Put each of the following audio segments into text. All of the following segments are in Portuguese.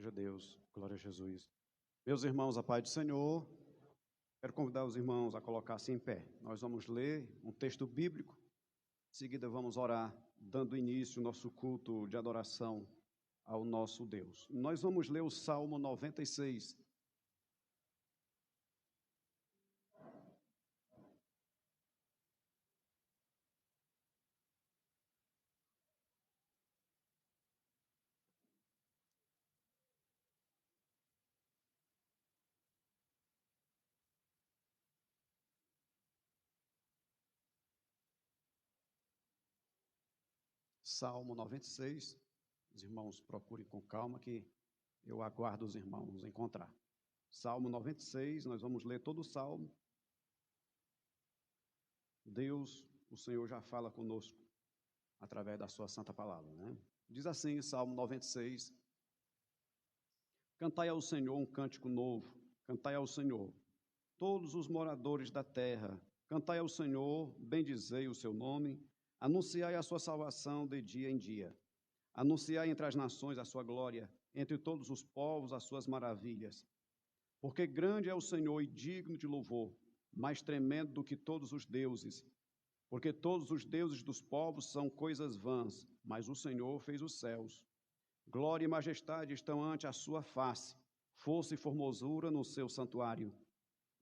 Seja Deus, glória a Jesus. Meus irmãos, a paz do Senhor, quero convidar os irmãos a colocar-se em pé. Nós vamos ler um texto bíblico, em seguida vamos orar, dando início ao nosso culto de adoração ao nosso Deus. Nós vamos ler o Salmo 96. Salmo 96, os irmãos procurem com calma que eu aguardo os irmãos encontrar. Salmo 96, nós vamos ler todo o Salmo. Deus, o Senhor já fala conosco através da sua santa palavra, né? Diz assim, Salmo 96, cantai ao Senhor um cântico novo, cantai ao Senhor, todos os moradores da terra, cantai ao Senhor, bendizei o seu nome, anunciai a sua salvação de dia em dia. Anunciai entre as nações a sua glória, entre todos os povos as suas maravilhas. Porque grande é o Senhor e digno de louvor, mais tremendo do que todos os deuses. Porque todos os deuses dos povos são coisas vãs, mas o Senhor fez os céus. Glória e majestade estão ante a sua face, força e formosura no seu santuário.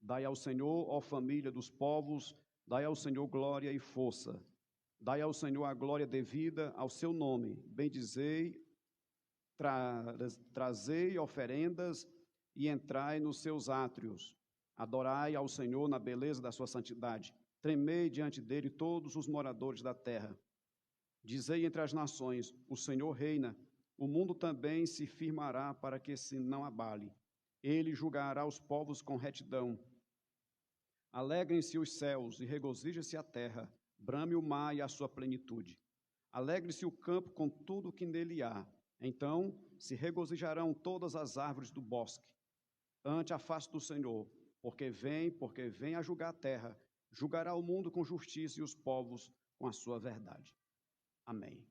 Dai ao Senhor, ó família dos povos, dai ao Senhor glória e força. Dai ao Senhor a glória devida ao seu nome, bendizei, trazei oferendas e entrai nos seus átrios. Adorai ao Senhor na beleza da sua santidade, tremei diante dele todos os moradores da terra. Dizei entre as nações, o Senhor reina, o mundo também se firmará para que se não abale. Ele julgará os povos com retidão. Alegrem-se os céus e regozije-se a terra, brame o mar e a sua plenitude. Alegre-se o campo com tudo o que nele há. Então se regozijarão todas as árvores do bosque, ante a face do Senhor, porque vem a julgar a terra, julgará o mundo com justiça e os povos com a sua verdade. Amém.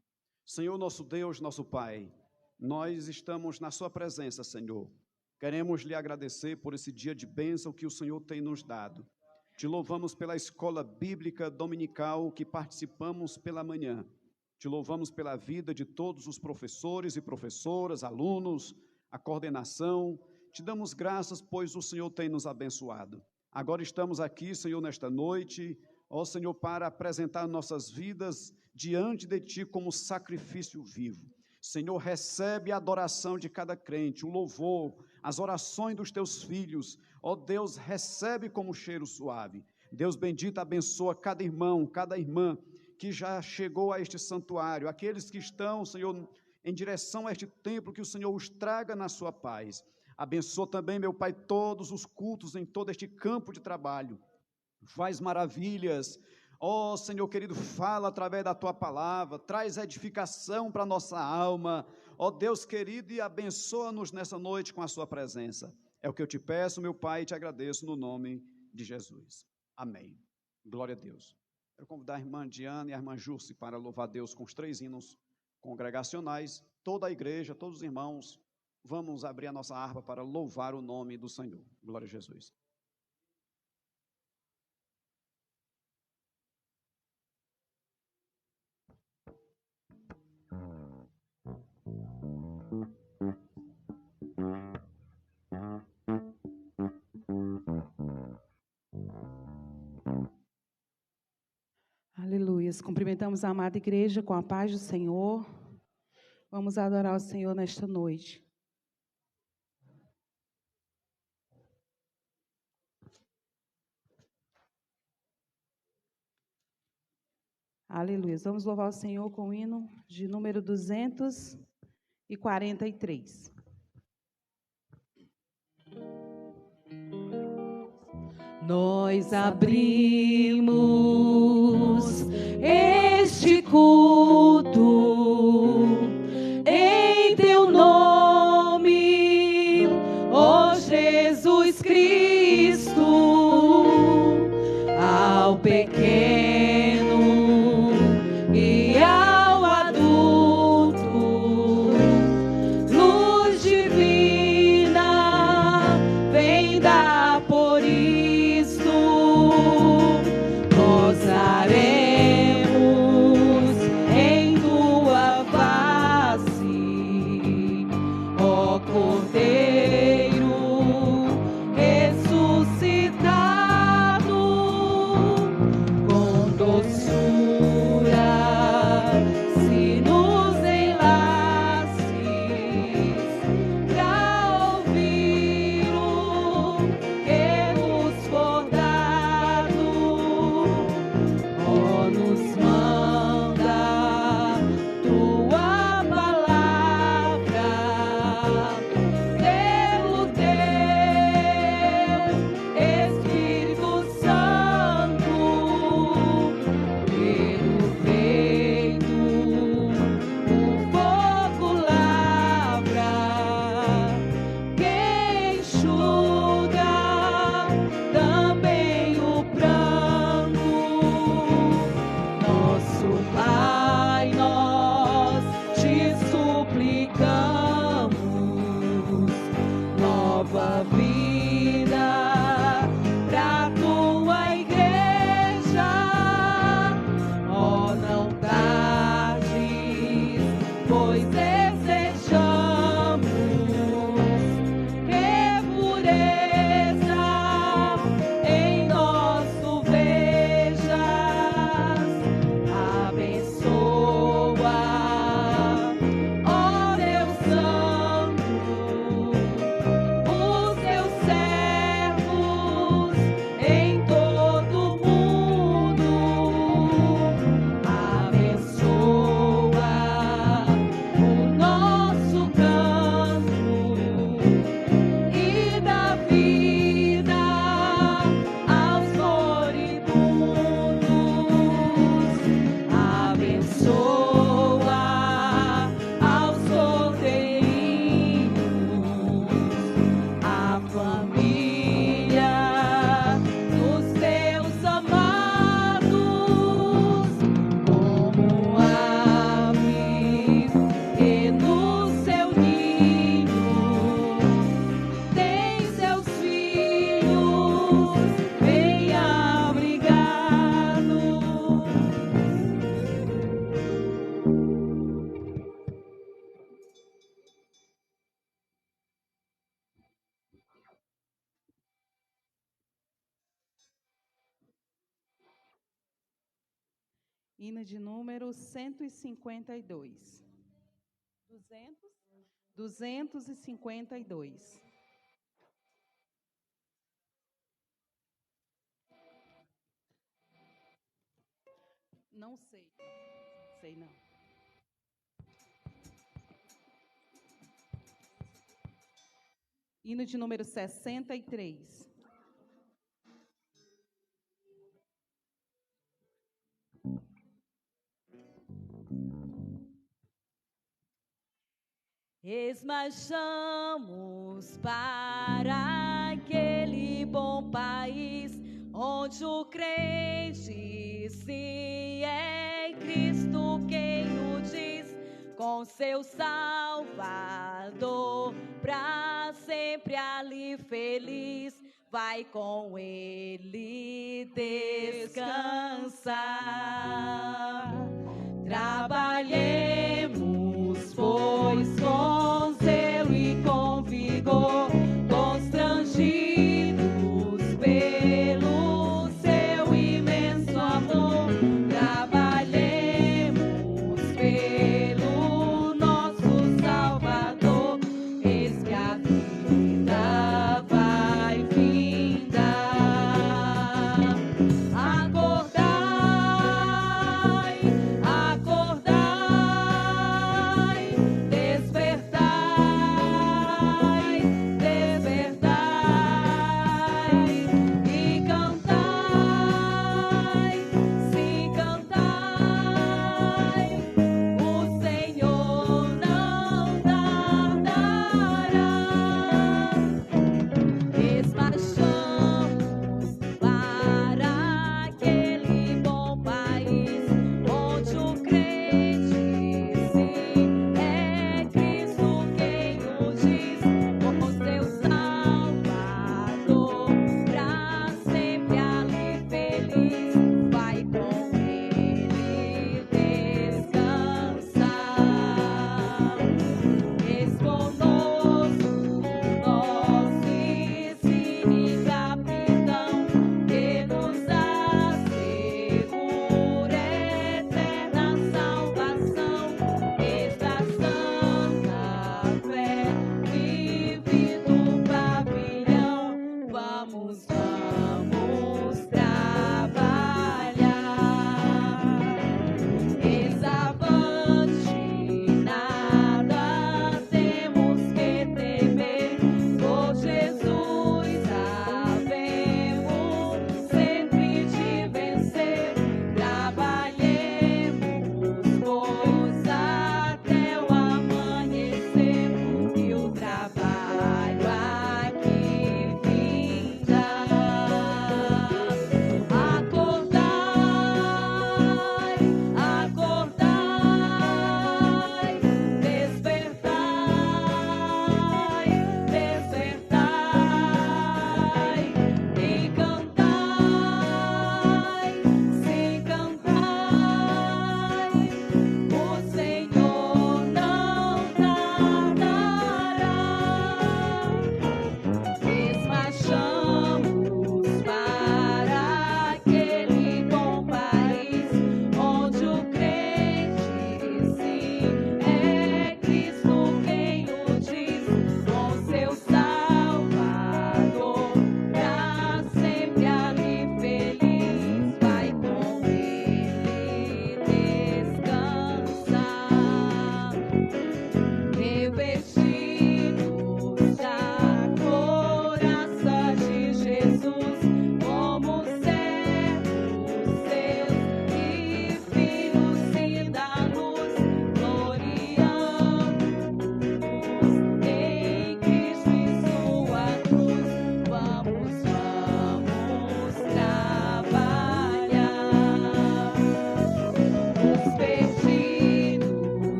Senhor nosso Deus, nosso Pai, nós estamos na sua presença, Senhor. Queremos lhe agradecer por esse dia de bênção que o Senhor tem nos dado. Te louvamos pela escola bíblica dominical que participamos pela manhã. Te louvamos pela vida de todos os professores e professoras, alunos, a coordenação. Te damos graças, pois o Senhor tem nos abençoado. Agora estamos aqui, Senhor, nesta noite, ó Senhor, para apresentar nossas vidas diante de Ti como sacrifício vivo. Senhor, recebe a adoração de cada crente, o louvor, as orações dos Teus filhos. Ó Deus, recebe como cheiro suave. Deus bendito, abençoa cada irmão, cada irmã que já chegou a este santuário, aqueles que estão, Senhor, em direção a este templo, que o Senhor os traga na sua paz. Abençoa também, meu Pai, todos os cultos em todo este campo de trabalho. Faz maravilhas. Ó Senhor querido, fala através da Tua palavra, traz edificação para a nossa alma. Ó Deus querido, e abençoa-nos nessa noite com a Sua presença. É o que eu te peço, meu Pai, e te agradeço no nome de Jesus. Amém. Glória a Deus. Quero convidar a irmã Diana e a irmã Jússi para louvar a Deus com os 3 hinos congregacionais. Toda a igreja, todos os irmãos, vamos abrir a nossa harpa para louvar o nome do Senhor. Glória a Jesus. Aleluia. Cumprimentamos a amada igreja com a paz do Senhor. Vamos adorar o Senhor nesta noite. Aleluia. Vamos louvar o Senhor com o hino de número 243. Nós abrimos este culto em Teu nome, ó Jesus Cristo, ao pequeno e ao adulto, luz divina. pois desejamos que pureza em nosso vejas. Abençoa, ó Deus Santo, os teus servos em todo o mundo. Abençoa o nosso canto e dá vida aos moribundos. Abençoa aos solteirinhos, a família dos teus amados, como aves que no seu ninho tem seus filhos bem abrigados. Hino de número 152. 252. Não sei. Sei não. Hino de número 63. Esmarchamos para aquele bom país onde o crente se é Cristo quem o diz, com seu Salvador, pra sempre ali feliz, vai com ele descansar. Trabalhemos, pois, com zelo e com vigor, constrangidos pelo seu imenso amor. Trabalhemos pelo nosso Salvador, eis que a vida vai findar. Acordai, acordai.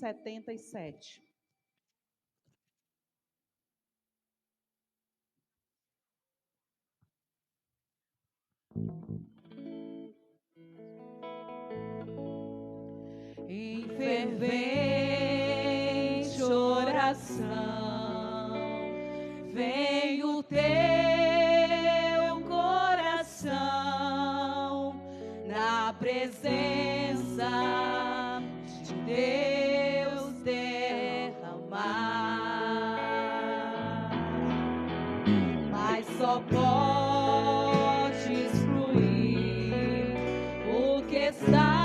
77. Em fervente oração, vem o teu coração na presença de Deus derramar, mas só podes fluir o que está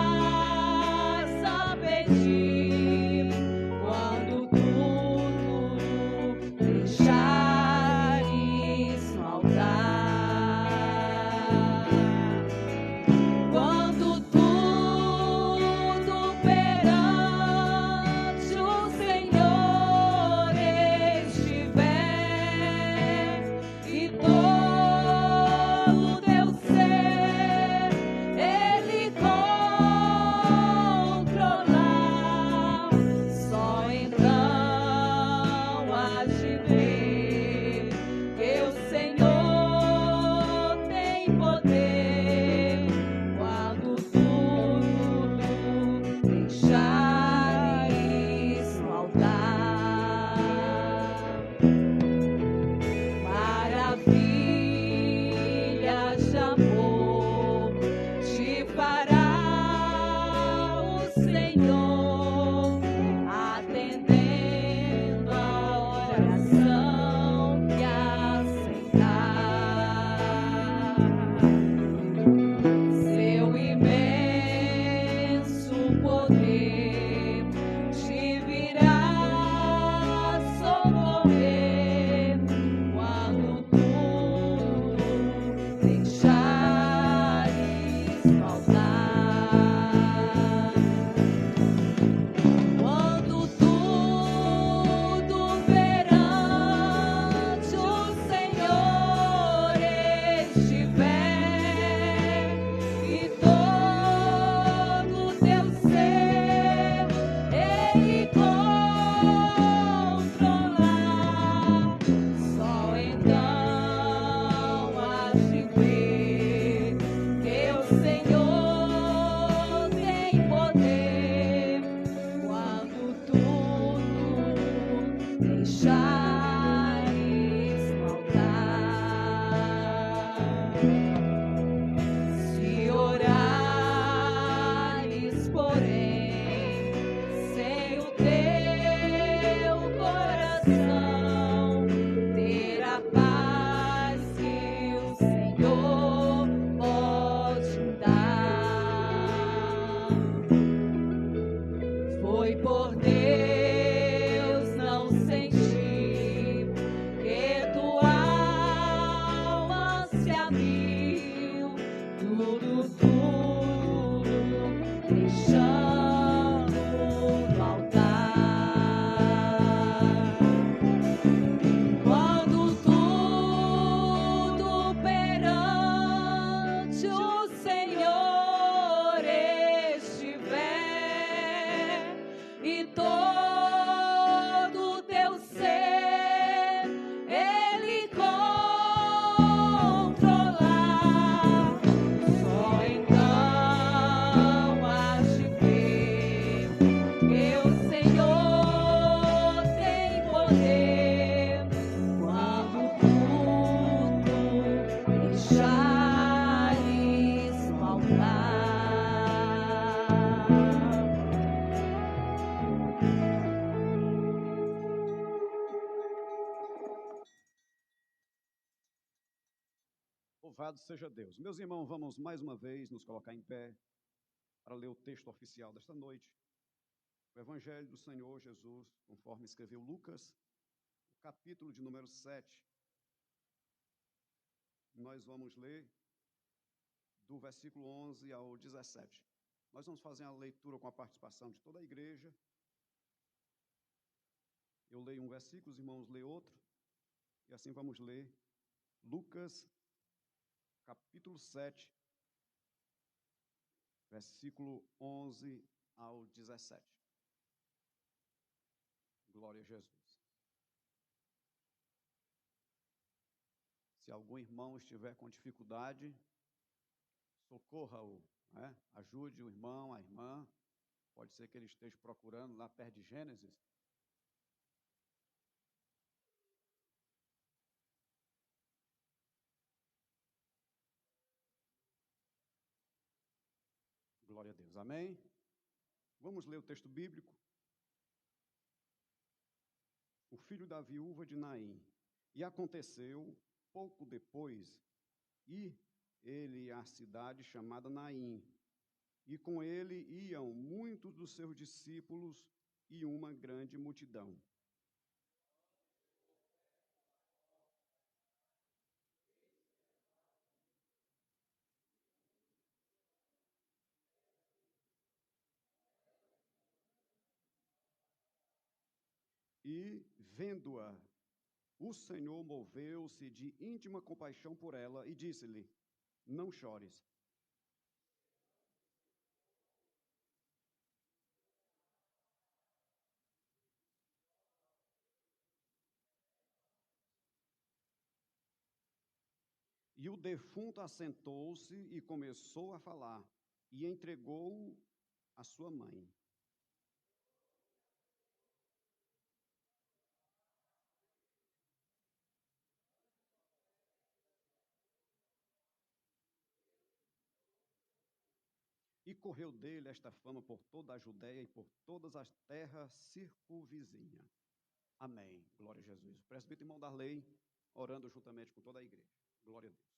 Louvado seja Deus. Meus irmãos, vamos mais uma vez nos colocar em pé para ler o texto oficial desta noite. O Evangelho do Senhor Jesus, conforme escreveu Lucas, o capítulo de número 7. Nós vamos ler do versículo 11 ao 17. Nós vamos fazer a leitura com a participação de toda a igreja. Eu leio um versículo, os irmãos lêem outro, e assim vamos ler Lucas, capítulo 7, versículo 11 ao 17. Glória a Jesus. Se algum irmão estiver com dificuldade, socorra-o, né? Ajude o irmão, a irmã. Pode ser que ele esteja procurando lá perto de Gênesis. Glória a Deus. Amém? Vamos ler o texto bíblico. O filho da viúva de Naim. E aconteceu, pouco depois, ele à cidade chamada Naim, e com ele iam muitos dos seus discípulos e uma grande multidão. E, vendo-a, o Senhor moveu-se de íntima compaixão por ela e disse-lhe: não chores. E o defunto assentou-se e começou a falar, e entregou-o à sua mãe. E correu dele esta fama por toda a Judéia e por todas as terras circunvizinhas. Amém. Glória a Jesus. O presbítero irmão Darley, orando juntamente com toda a igreja. Glória a Deus.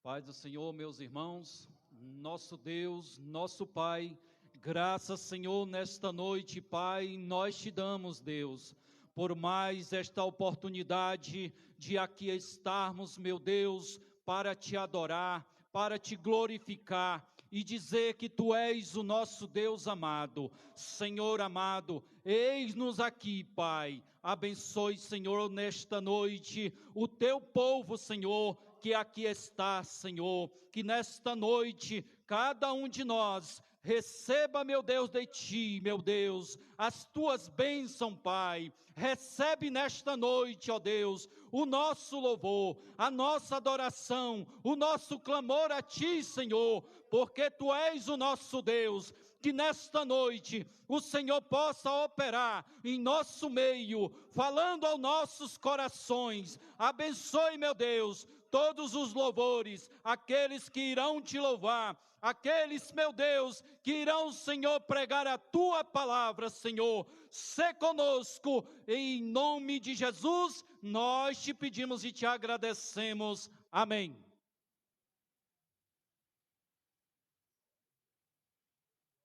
Paz do Senhor, meus irmãos, nosso Deus, nosso Pai, graças, Senhor, nesta noite, Pai, nós te damos, Deus, por mais esta oportunidade de aqui estarmos, meu Deus, para te adorar, para te glorificar e dizer que Tu és o nosso Deus amado. Senhor amado, eis-nos aqui, Pai. Abençoe, Senhor, nesta noite o Teu povo, Senhor, que aqui está, Senhor. Que nesta noite cada um de nós receba, meu Deus, de Ti, meu Deus, as Tuas bênçãos, Pai. Recebe nesta noite, ó Deus, o nosso louvor, a nossa adoração, o nosso clamor a Ti, Senhor, porque Tu és o nosso Deus. Que nesta noite o Senhor possa operar em nosso meio, falando aos nossos corações. Abençoe, meu Deus, todos os louvores, aqueles que irão Te louvar, aqueles, meu Deus, que irão, Senhor, pregar a Tua palavra, Senhor. Sê conosco, em nome de Jesus, nós Te pedimos e Te agradecemos. Amém.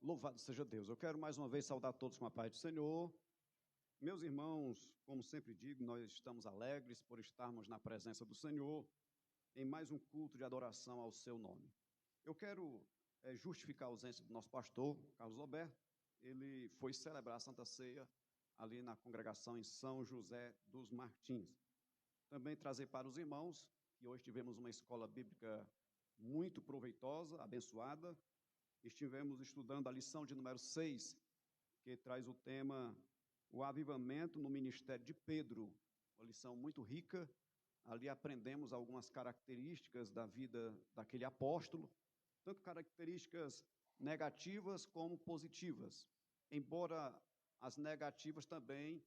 Louvado seja Deus. Eu quero mais uma vez saudar todos com a paz do Senhor. Meus irmãos, como sempre digo, nós estamos alegres por estarmos na presença do Senhor em mais um culto de adoração ao seu nome. Eu quero justificar a ausência do nosso pastor, Carlos Roberto. Ele foi celebrar a Santa Ceia ali na congregação em São José dos Martins. Também trazer para os irmãos que hoje tivemos uma escola bíblica muito proveitosa, abençoada. Estivemos estudando a lição de número 6, que traz o tema O Avivamento no Ministério de Pedro. Uma lição muito rica. Ali aprendemos algumas características da vida daquele apóstolo, tanto características negativas como positivas, embora as negativas também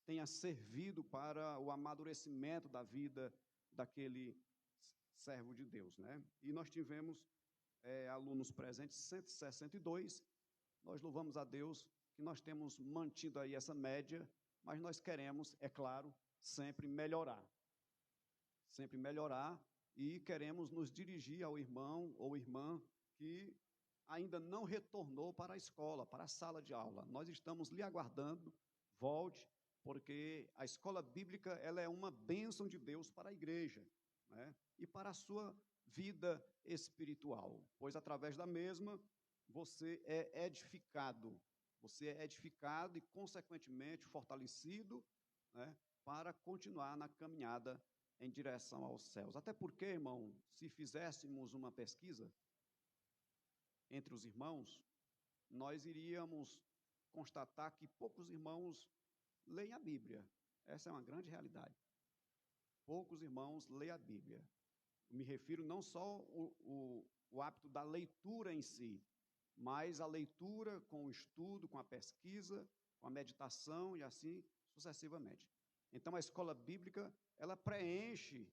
tenham servido para o amadurecimento da vida daquele servo de Deus, né? E nós tivemos alunos presentes, 162, nós louvamos a Deus que nós temos mantido aí essa média, mas nós queremos, é claro, sempre melhorar e queremos nos dirigir ao irmão ou irmã que ainda não retornou para a escola, para a sala de aula. Nós estamos lhe aguardando, volte, porque a escola bíblica ela é uma bênção de Deus para a igreja, né? E para a sua vida espiritual, pois através da mesma você é edificado e consequentemente fortalecido, né, para continuar na caminhada em direção aos céus. Até porque, irmão, se fizéssemos uma pesquisa entre os irmãos, nós iríamos constatar que poucos irmãos leem a Bíblia. Essa é uma grande realidade. Poucos irmãos leem a Bíblia. Me refiro não só o hábito da leitura em si, mas a leitura com o estudo, com a pesquisa, com a meditação e assim sucessivamente. Então, a escola bíblica, ela preenche,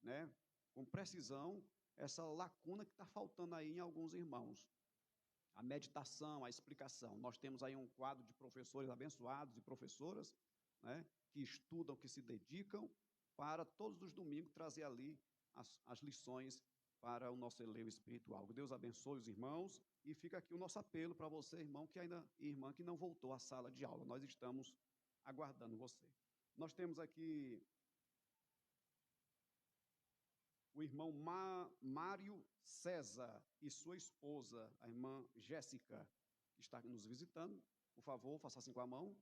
né, com precisão, essa lacuna que está faltando aí em alguns irmãos. A meditação, a explicação. Nós temos aí um quadro de professores abençoados e professoras, né, que estudam, que se dedicam para todos os domingos trazer ali as lições para o nosso elevo espiritual. Que Deus abençoe os irmãos e fica aqui o nosso apelo para você, irmão, irmã que não voltou à sala de aula. Nós estamos aguardando você. Nós temos aqui o irmão Mário César e sua esposa, a irmã Jéssica, que está nos visitando. Por favor, faça assim com a mão.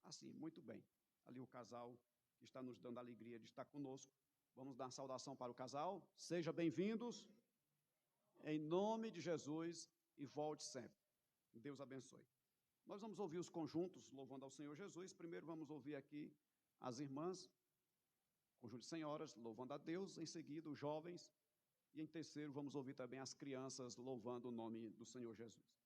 Assim, muito bem. Ali o casal que está nos dando a alegria de estar conosco. Vamos dar uma saudação para o casal. Sejam bem-vindos, em nome de Jesus, e volte sempre. Deus abençoe. Nós vamos ouvir os conjuntos louvando ao Senhor Jesus. Primeiro vamos ouvir aqui as irmãs, conjunto de senhoras, louvando a Deus. Em seguida, os jovens. E em terceiro, vamos ouvir também as crianças louvando o nome do Senhor Jesus.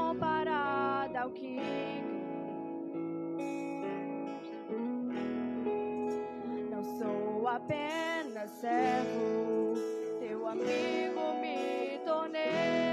comparada ao que não sou apenas servo, teu amigo me tornei.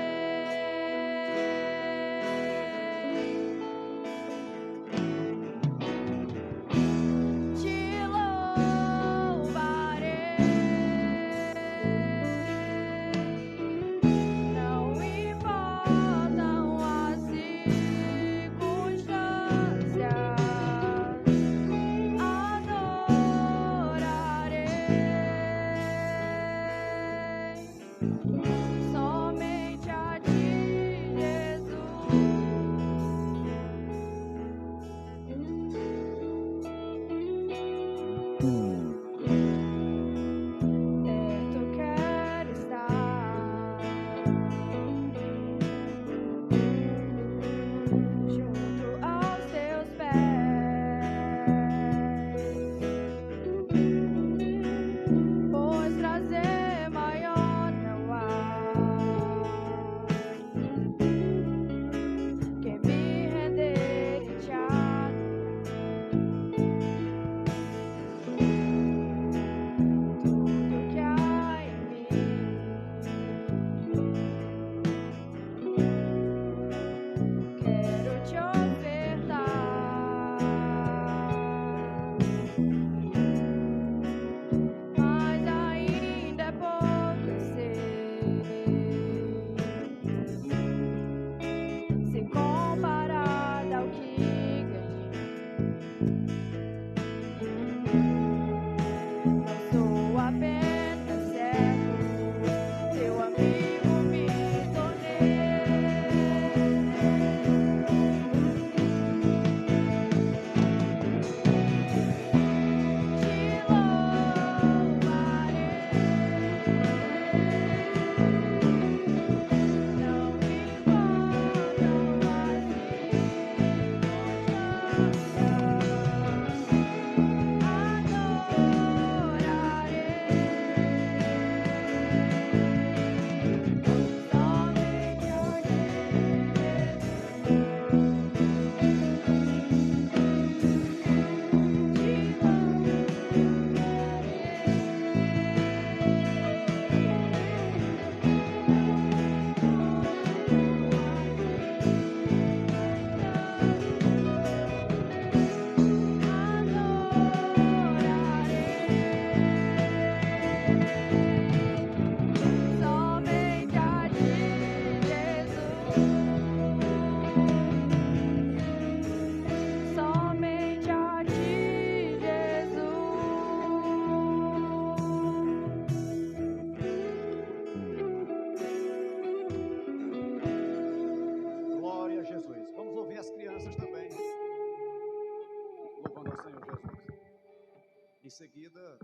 Em seguida,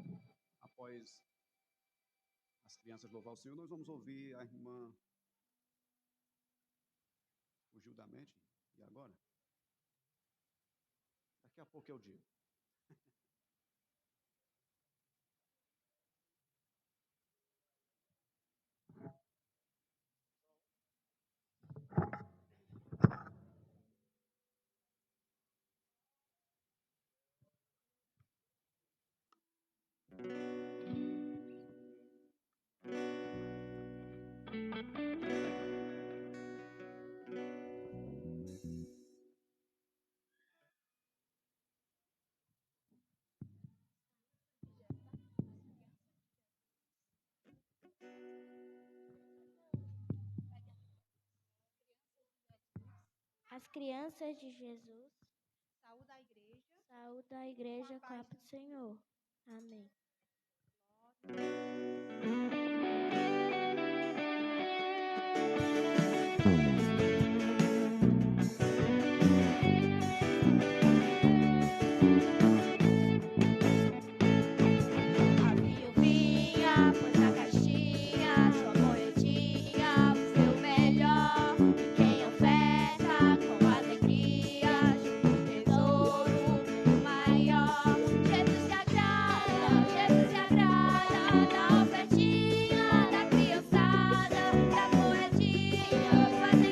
após as crianças louvar o Senhor, nós vamos ouvir a irmã. Fugiu da mente? E agora? Daqui a pouco eu digo. As crianças de Jesus, saúde a igreja com a paz do Senhor. Amém. Da ofertinha da criançada, da moedinha, fazem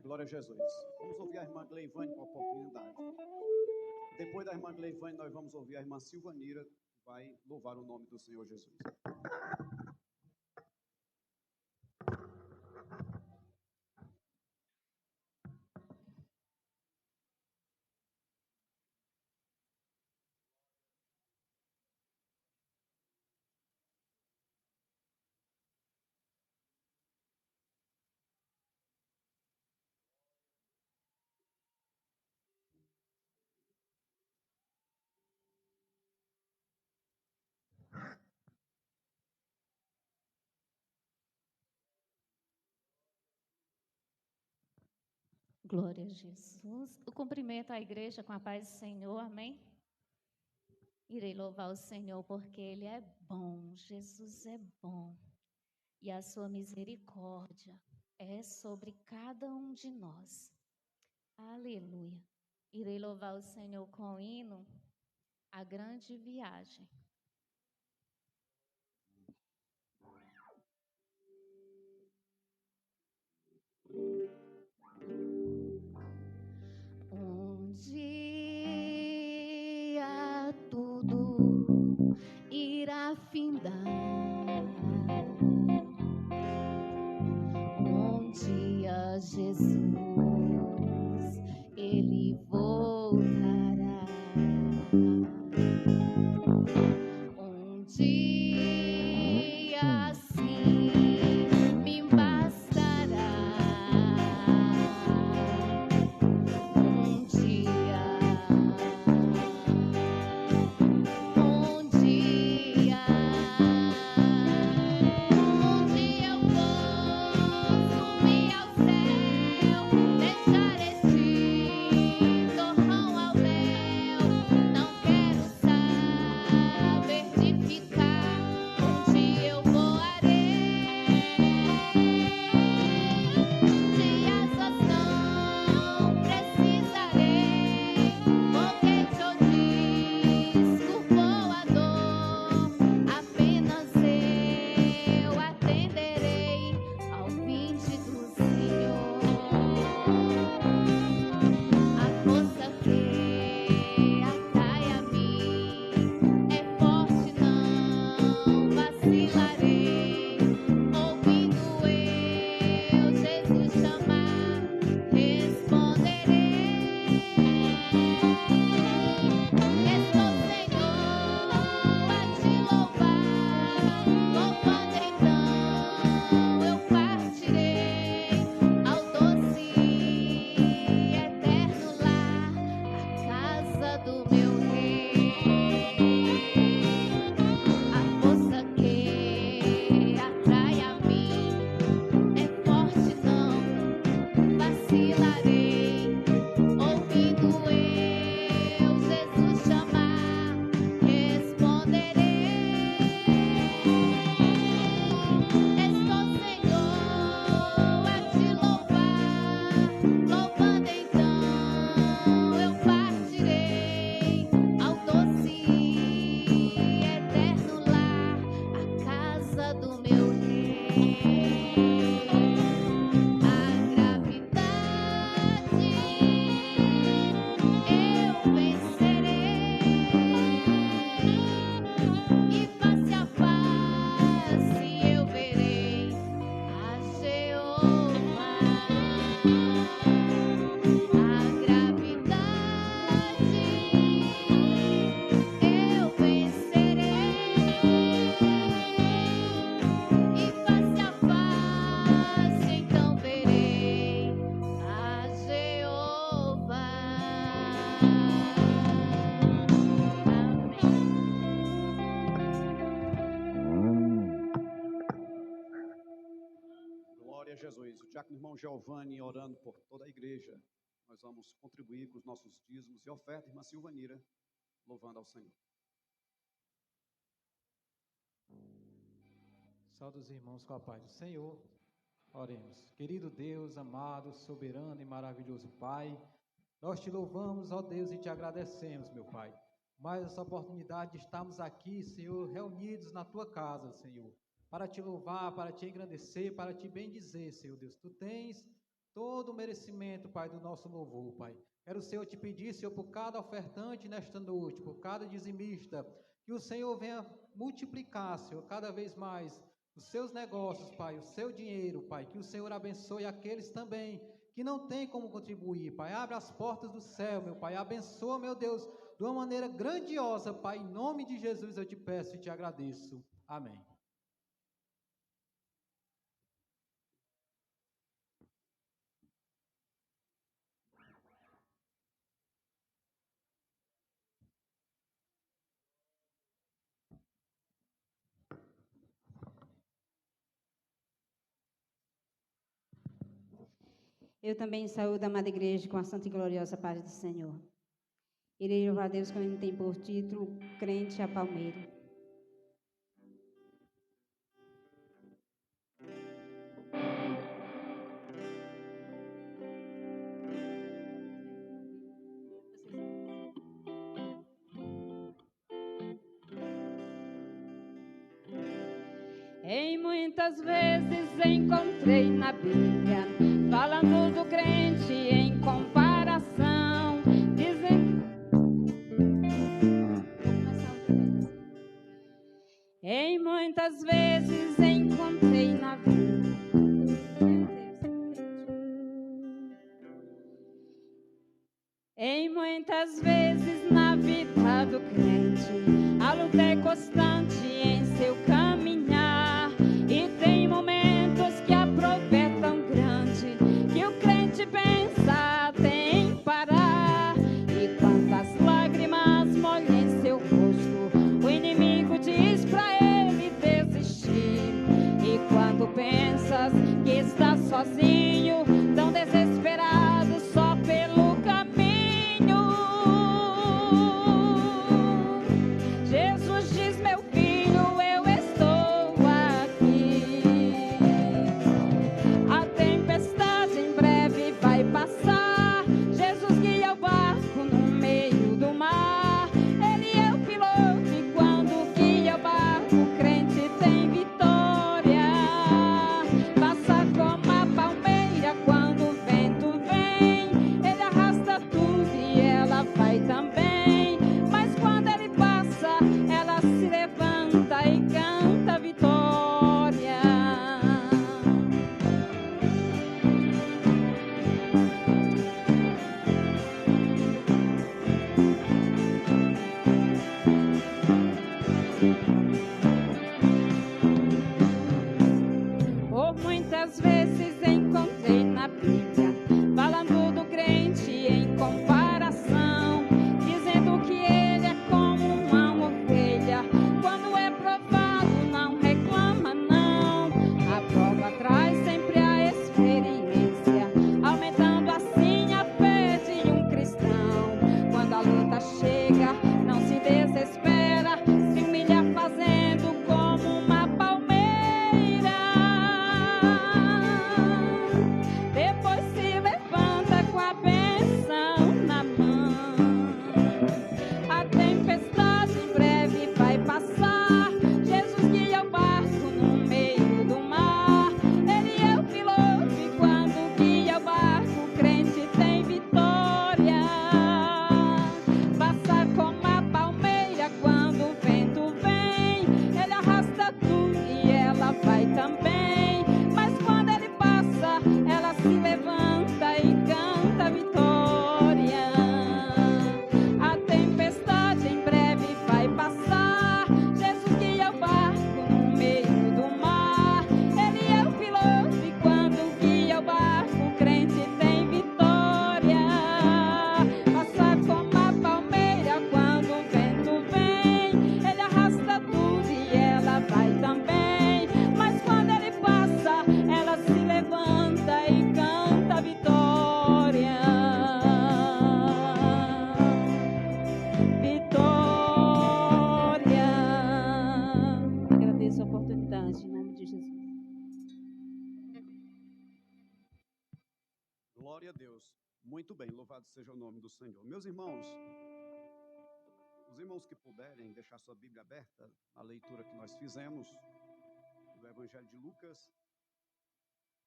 Glória a Jesus. Vamos ouvir a irmã Gleivane com a oportunidade. Depois da irmã Gleivane, nós vamos ouvir a irmã Silvanira, que vai louvar o nome do Senhor Jesus. Glória a Jesus. Eu cumprimento a igreja com a paz do Senhor, amém? Irei louvar o Senhor porque Ele é bom, Jesus é bom. E a sua misericórdia é sobre cada um de nós. Aleluia. Irei louvar o Senhor com o hino A Grande Viagem. Um dia tudo irá findar. Um dia Jesus, Ele voltará. Um dia sim me bastará. Um dia eu vou subir ao céu, deixar este torrão ao Glória a Jesus. O diácono irmão Giovanni orando por toda a igreja. Nós vamos contribuir com os nossos dízimos e ofertas, irmã Silvanira, louvando ao Senhor. Saúde os irmãos com a paz do Senhor. Oremos. Querido Deus, amado, soberano e maravilhoso Pai, nós te louvamos, ó Deus, e te agradecemos, meu Pai. Mais essa oportunidade de estarmos aqui, Senhor, reunidos na tua casa, Senhor, para te louvar, para te engrandecer, para te bendizer, Senhor Deus. Tu tens todo o merecimento, Pai, do nosso louvor, Pai. Quero, Senhor, te pedir, Senhor, por cada ofertante nesta noite, por cada dizimista, que o Senhor venha multiplicar, Senhor, cada vez mais os seus negócios, Pai, o seu dinheiro, Pai. Que o Senhor abençoe aqueles também que não têm como contribuir, Pai. Abre as portas do céu, meu Pai. Abençoa, meu Deus, de uma maneira grandiosa, Pai. Em nome de Jesus eu te peço e te agradeço. Amém. Eu também saúdo a amada igreja com a santa e gloriosa paz do Senhor. Irei louvar a Deus quando tem por título Crente a Palmeira. Em muitas vezes encontrei na Bíblia falando do crente em comparação, dizendo... Em muitas vezes encontrei na Bíblia. Em muitas vezes na vida do crente, a luta é constante em seu caminhar, e tem momentos que a prova é tão grande que o crente pensa até em parar, e quantas lágrimas molham em seu rosto, o inimigo diz pra ele desistir, e quando pensas que está sozinho, tão desesperado só pelo caminho, Jesus diz: meu filho, eu estou Muito bem, louvado seja o nome do Senhor. Meus irmãos, os irmãos que puderem deixar sua Bíblia aberta, a leitura que nós fizemos do Evangelho de Lucas,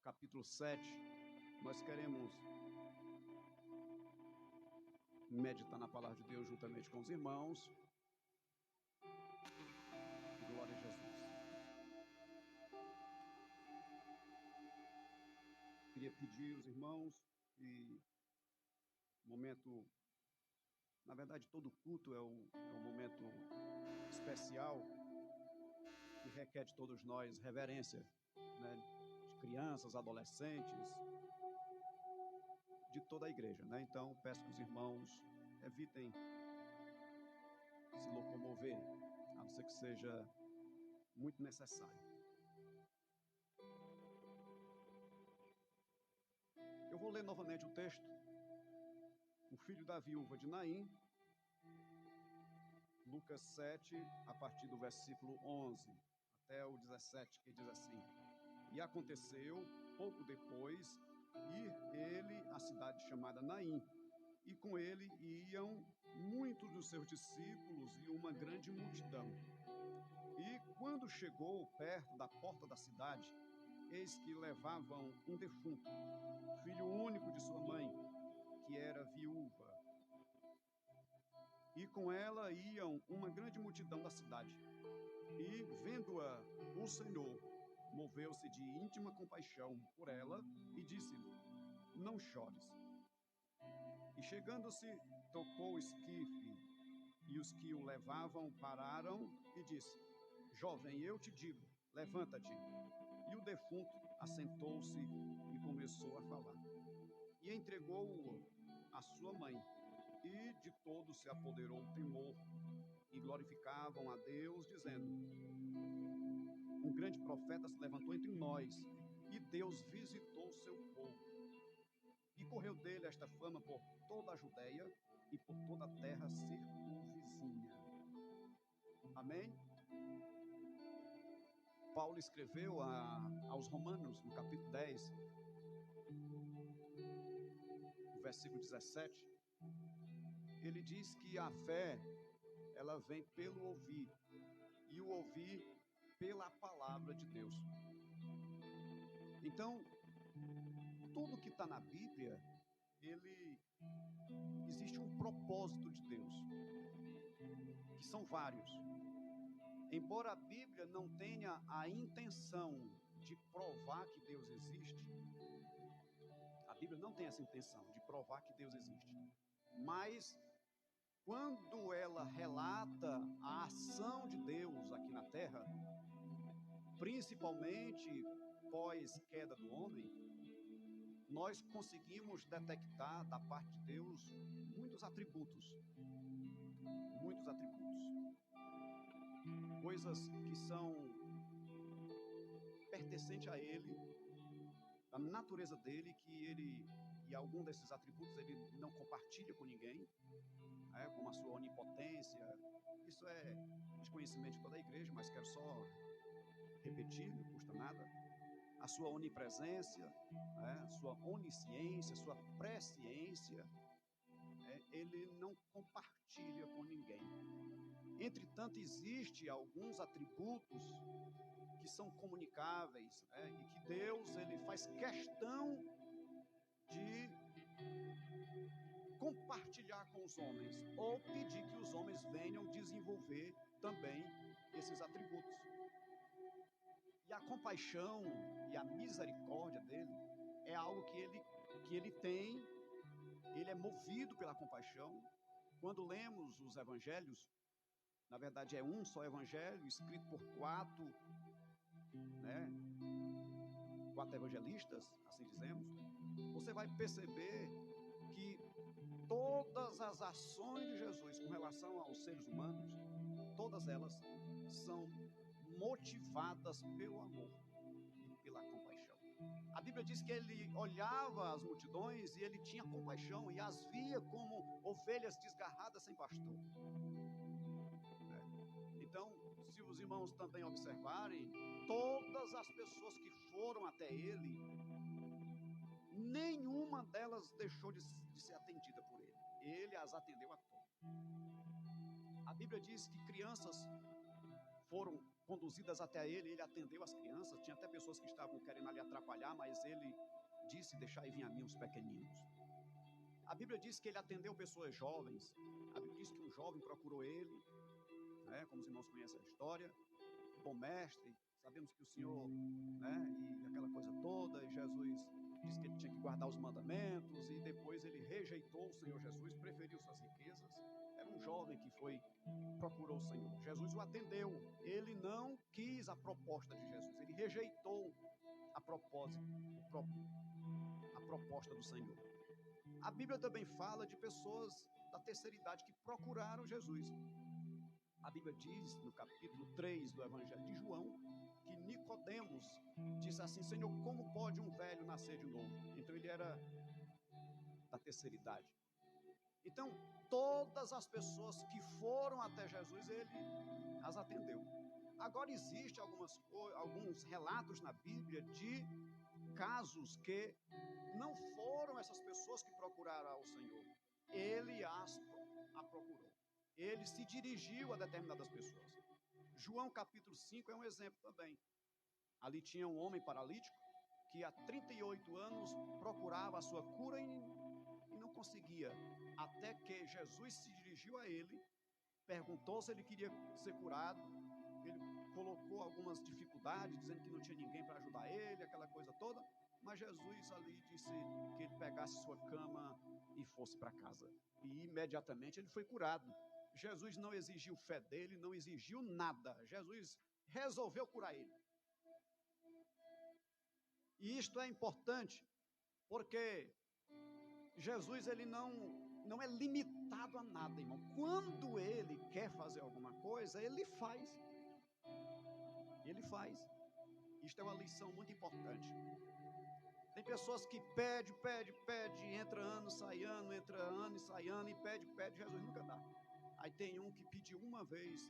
capítulo 7, nós queremos meditar na palavra de Deus juntamente com os irmãos. Glória a Jesus. Queria pedir aos irmãos que momento, na verdade todo culto é um momento especial que requer de todos nós reverência, né, de crianças, adolescentes, de toda a igreja, né? Então peço que os irmãos evitem se locomover, a não ser que seja muito necessário. Eu vou ler novamente o texto. O filho da viúva de Naim, Lucas 7, a partir do versículo 11 até o 17, que diz assim: E aconteceu, pouco depois, ir ele à cidade chamada Naim, e com ele iam muitos dos seus discípulos e uma grande multidão. E quando chegou perto da porta da cidade, eis que levavam um defunto, filho único de sua mãe, que era viúva. E com ela iam uma grande multidão da cidade. E, vendo-a, o Senhor moveu-se de íntima compaixão por ela e disse-lhe: Não chores. E chegando-se, tocou o esquife, e os que o levavam pararam e disse: Jovem, eu te digo, levanta-te. E o defunto assentou-se e começou a falar. E entregou-o à sua mãe, e de todos se apoderou o temor, e glorificavam a Deus, dizendo: Um grande profeta se levantou entre nós, e Deus visitou seu povo. E correu dele esta fama por toda a Judeia e por toda a terra circunvizinha. Amém? Paulo escreveu aos Romanos, no capítulo 10, no versículo 17, ele diz que a fé, ela vem pelo ouvir, e o ouvir pela palavra de Deus. Então, tudo que está na Bíblia, existe um propósito de Deus, que são vários. Embora a Bíblia não tenha a intenção de provar que Deus existe, a Bíblia não tem essa intenção de provar que Deus existe, mas quando ela relata a ação de Deus aqui na terra, principalmente pós-queda do homem, nós conseguimos detectar da parte de Deus muitos atributos, coisas que são pertencentes a Ele, da natureza dele, e algum desses atributos ele não compartilha com ninguém, como a sua onipotência. Isso é desconhecimento de toda a igreja, mas quero só repetir, não custa nada. A sua onipresença, sua onisciência, sua presciência, ele não compartilha com ninguém. Entretanto, existem alguns atributos que são comunicáveis, e que Deus ele faz questão de compartilhar com os homens, ou pedir que os homens venham desenvolver também esses atributos. E a compaixão e a misericórdia dele é algo que ele tem, ele é movido pela compaixão. Quando lemos os evangelhos, na verdade é um só evangelho, escrito por quatro evangelistas, assim dizemos, você vai perceber que todas as ações de Jesus com relação aos seres humanos, todas elas são motivadas pelo amor e pela compaixão. A Bíblia diz que ele olhava as multidões e ele tinha compaixão e as via como ovelhas desgarradas sem pastor. Então, se os irmãos também observarem, todas as pessoas que foram até ele nenhuma delas deixou de ser atendida por ele. Ele as atendeu a todas. A Bíblia diz que crianças foram conduzidas até ele, ele atendeu as crianças. Tinha até pessoas que estavam querendo ali atrapalhar, mas ele disse: deixai vir a mim os pequeninos. A Bíblia diz que ele atendeu pessoas jovens. A Bíblia diz que um jovem procurou ele, né, como os irmãos conhecem a história. Bom mestre, sabemos que o Senhor, né, e aquela coisa toda, e Jesus disse que ele tinha que guardar os mandamentos, e depois ele rejeitou o Senhor Jesus, preferiu suas riquezas. Era um jovem que procurou o Senhor. Jesus o atendeu. Ele não quis a proposta de Jesus, ele rejeitou a proposta do Senhor. A Bíblia também fala de pessoas da terceira idade que procuraram Jesus. A Bíblia diz, no capítulo 3 do Evangelho de João, que Nicodemos disse assim: Senhor, como pode um velho nascer de novo? Então ele era da terceira idade. Então, todas as pessoas que foram até Jesus, ele as atendeu. Agora, existem alguns relatos na Bíblia de casos que não foram essas pessoas que procuraram ao Senhor. Ele a procurou. Ele se dirigiu a determinadas pessoas. João capítulo 5 é um exemplo também. Ali tinha um homem paralítico que há 38 anos procurava a sua cura e não conseguia. Até que Jesus se dirigiu a ele, perguntou se ele queria ser curado. Ele colocou algumas dificuldades, dizendo que não tinha ninguém para ajudar ele, aquela coisa toda. Mas Jesus ali disse que ele pegasse sua cama e fosse para casa. E imediatamente ele foi curado. Jesus não exigiu fé dele, não exigiu nada. Jesus resolveu curar ele. E isto é importante, porque Jesus ele não é limitado a nada, irmão. Quando ele quer fazer alguma coisa, ele faz. Ele faz. Isto é uma lição muito importante. Tem pessoas que pede, entra ano, sai ano, entra ano e sai ano, e pede, Jesus nunca dá. Aí tem um que pediu uma vez,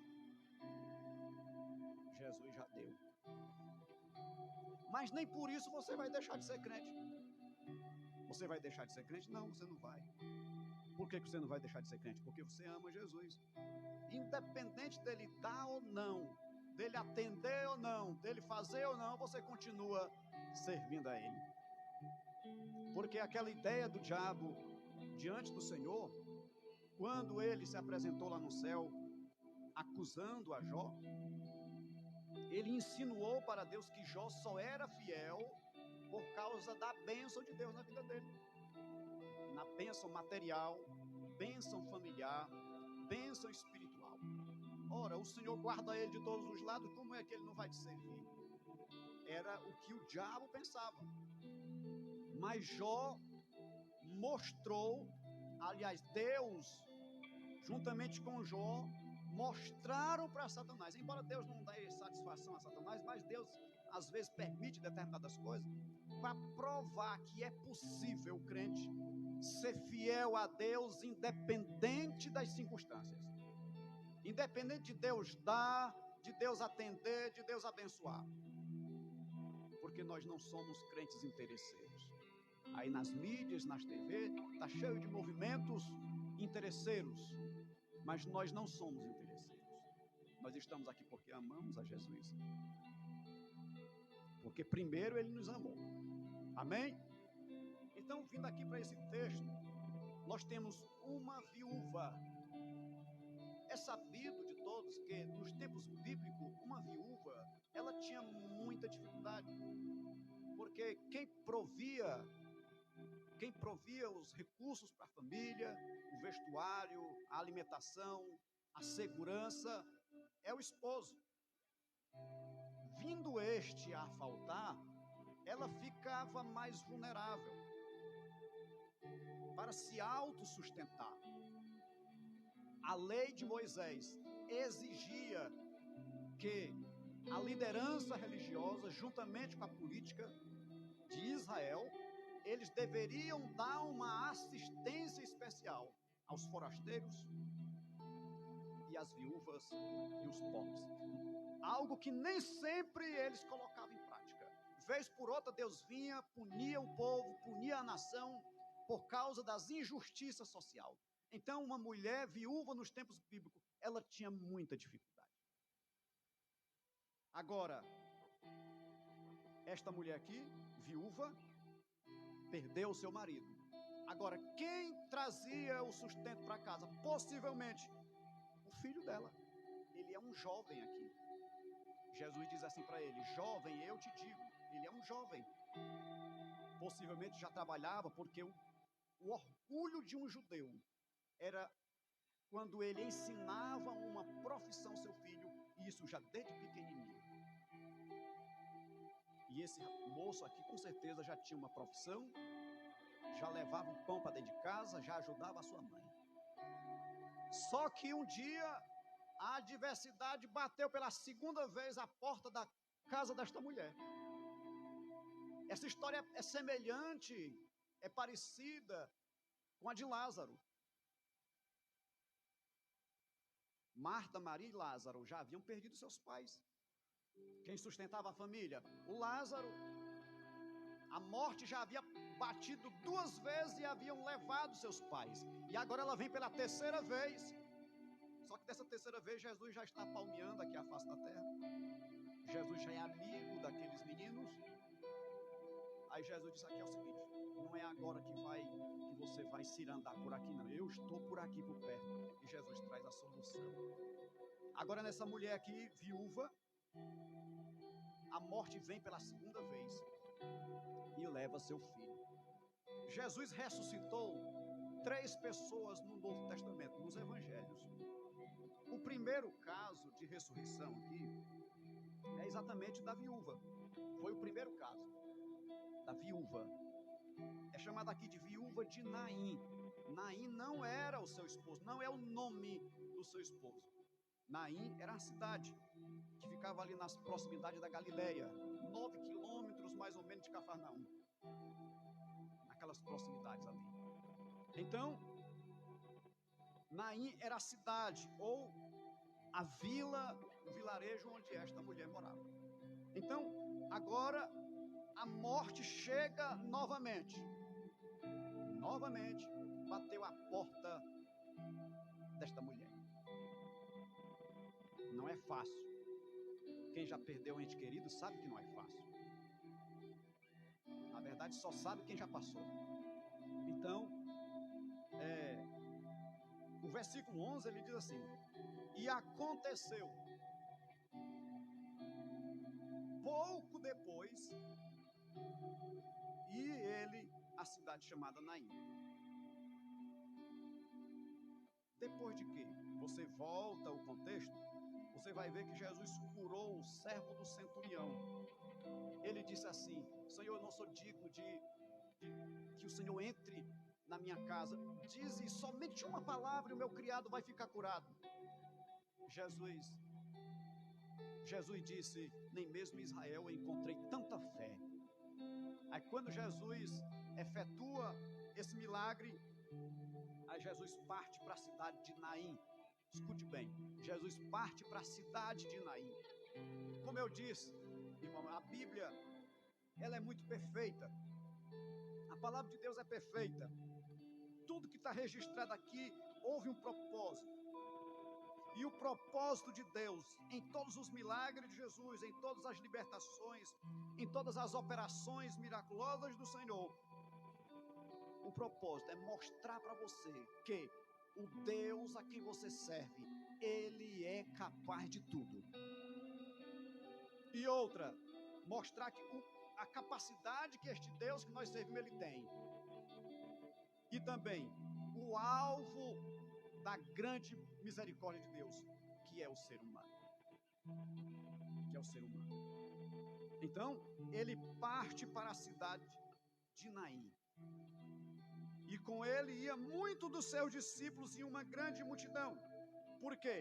Jesus já deu. Mas nem por isso você vai deixar de ser crente. Você vai deixar de ser crente? Não, você não vai. Por que você não vai deixar de ser crente? Porque você ama Jesus. Independente dele dar ou não, dele atender ou não, dele fazer ou não, você continua servindo a ele. Porque aquela ideia do diabo diante do Senhor, quando ele se apresentou lá no céu, acusando a Jó, ele insinuou para Deus que Jó só era fiel por causa da bênção de Deus na vida dele. Na bênção material, bênção familiar, bênção espiritual. Ora, o Senhor guarda ele de todos os lados, como é que ele não vai te servir? Era o que o diabo pensava. Mas Jó mostrou, aliás, Deus, juntamente com Jó, mostraram para Satanás, embora Deus não dê satisfação a Satanás, mas Deus às vezes permite determinadas coisas para provar que é possível o crente ser fiel a Deus independente das circunstâncias, independente de Deus dar, de Deus atender, de Deus abençoar, porque nós não somos crentes interesseiros. Aí nas mídias, nas TV, está cheio de movimentos interesseiros, mas nós não somos interesseiros. Nós estamos aqui porque amamos a Jesus, porque primeiro ele nos amou. Amém? Então, vindo aqui para esse texto, nós temos uma viúva. É sabido de todos que nos tempos bíblicos, uma viúva, ela tinha muita dificuldade, porque quem provia os recursos para a família, o vestuário, a alimentação, a segurança, é o esposo. Vindo este a faltar, ela ficava mais vulnerável para se autossustentar. A lei de Moisés exigia que a liderança religiosa, juntamente com a política de Israel, eles deveriam dar uma assistência especial aos forasteiros e às viúvas e os pobres. Algo que nem sempre eles colocavam em prática. vez por outra, Deus vinha, punia o povo, punia a nação, por causa das injustiças sociais. Então, uma mulher viúva nos tempos bíblicos, ela tinha muita dificuldade. Agora, esta mulher aqui, viúva, perdeu o seu marido. Agora, quem trazia o sustento para casa? Possivelmente, o filho dela. Ele é um jovem aqui. Jesus diz assim para ele: jovem, eu te digo, ele é um jovem. Possivelmente já trabalhava, porque o orgulho de um judeu era quando ele ensinava uma profissão ao seu filho, e isso já desde pequenininho. E esse moço aqui com certeza já tinha uma profissão, já levava o pão para dentro de casa, já ajudava a sua mãe. Só que um dia a adversidade bateu pela segunda vez à porta da casa desta mulher. Essa história é semelhante, é parecida com a de Lázaro. Marta, Maria e Lázaro já haviam perdido seus pais. Quem sustentava a família? O Lázaro. A morte já havia batido 2 vezes e haviam levado seus pais. E agora ela vem pela terceira vez. Só que dessa terceira vez Jesus já está palmeando aqui a face da terra. Jesus já é amigo daqueles meninos. Aí Jesus disse: aqui é o seguinte, não é agora que você vai cirandar por aqui, não. Eu estou por aqui, por perto. E Jesus traz a solução. Agora nessa mulher aqui, viúva, a morte vem pela segunda vez e leva seu filho. Jesus ressuscitou 3 pessoas no Novo Testamento, nos Evangelhos. O primeiro caso de ressurreição aqui é exatamente da viúva. Foi o primeiro caso da viúva. É chamada aqui de viúva de Naim. Naim não era o seu esposo, não é o nome do seu esposo. Naim era a cidade que ficava ali nas proximidades da Galileia, 9 quilômetros mais ou menos de Cafarnaum, naquelas proximidades ali. Então, Naim era a cidade ou a vila, o vilarejo onde esta mulher morava. Então, agora a morte chega novamente. Novamente bateu a porta desta mulher. Não é fácil. Quem já perdeu um ente querido sabe que não é fácil. Na verdade, só sabe quem já passou. Então, o versículo 11 ele diz assim: e aconteceu pouco depois, e ele, a cidade chamada Naim. Depois de quê? Você volta ao contexto, você vai ver que Jesus curou o servo do centurião. Ele disse assim: Senhor, eu não sou digno de que o Senhor entre na minha casa. Dize somente uma palavra e o meu criado vai ficar curado. Jesus disse: nem mesmo em Israel eu encontrei tanta fé. Aí quando Jesus efetua esse milagre, aí Jesus parte para a cidade de Naim. Escute bem, Jesus parte para a cidade de Naim. Como eu disse, irmão, a Bíblia, ela é muito perfeita. A palavra de Deus é perfeita. Tudo que está registrado aqui, houve um propósito. E o propósito de Deus, em todos os milagres de Jesus, em todas as libertações, em todas as operações miraculosas do Senhor, o propósito é mostrar para você que o Deus a quem você serve, Ele é capaz de tudo. E outra, mostrar que a capacidade que este Deus que nós servimos, Ele tem. E também o alvo da grande misericórdia de Deus, que é o ser humano. Então, ele parte para a cidade de Naim. E com ele ia muito dos seus discípulos e uma grande multidão. Por quê?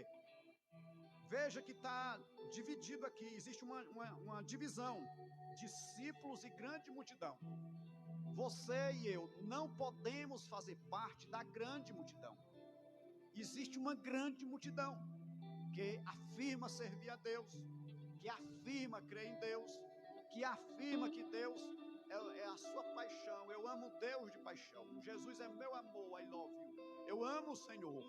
Veja que está dividido aqui, existe uma divisão, discípulos e grande multidão. Você e eu não podemos fazer parte da grande multidão. Existe uma grande multidão que afirma servir a Deus, que afirma crer em Deus, que afirma que Deus é a sua paixão. Eu amo Deus de paixão. Jesus é meu amor, I love you. Eu amo o Senhor.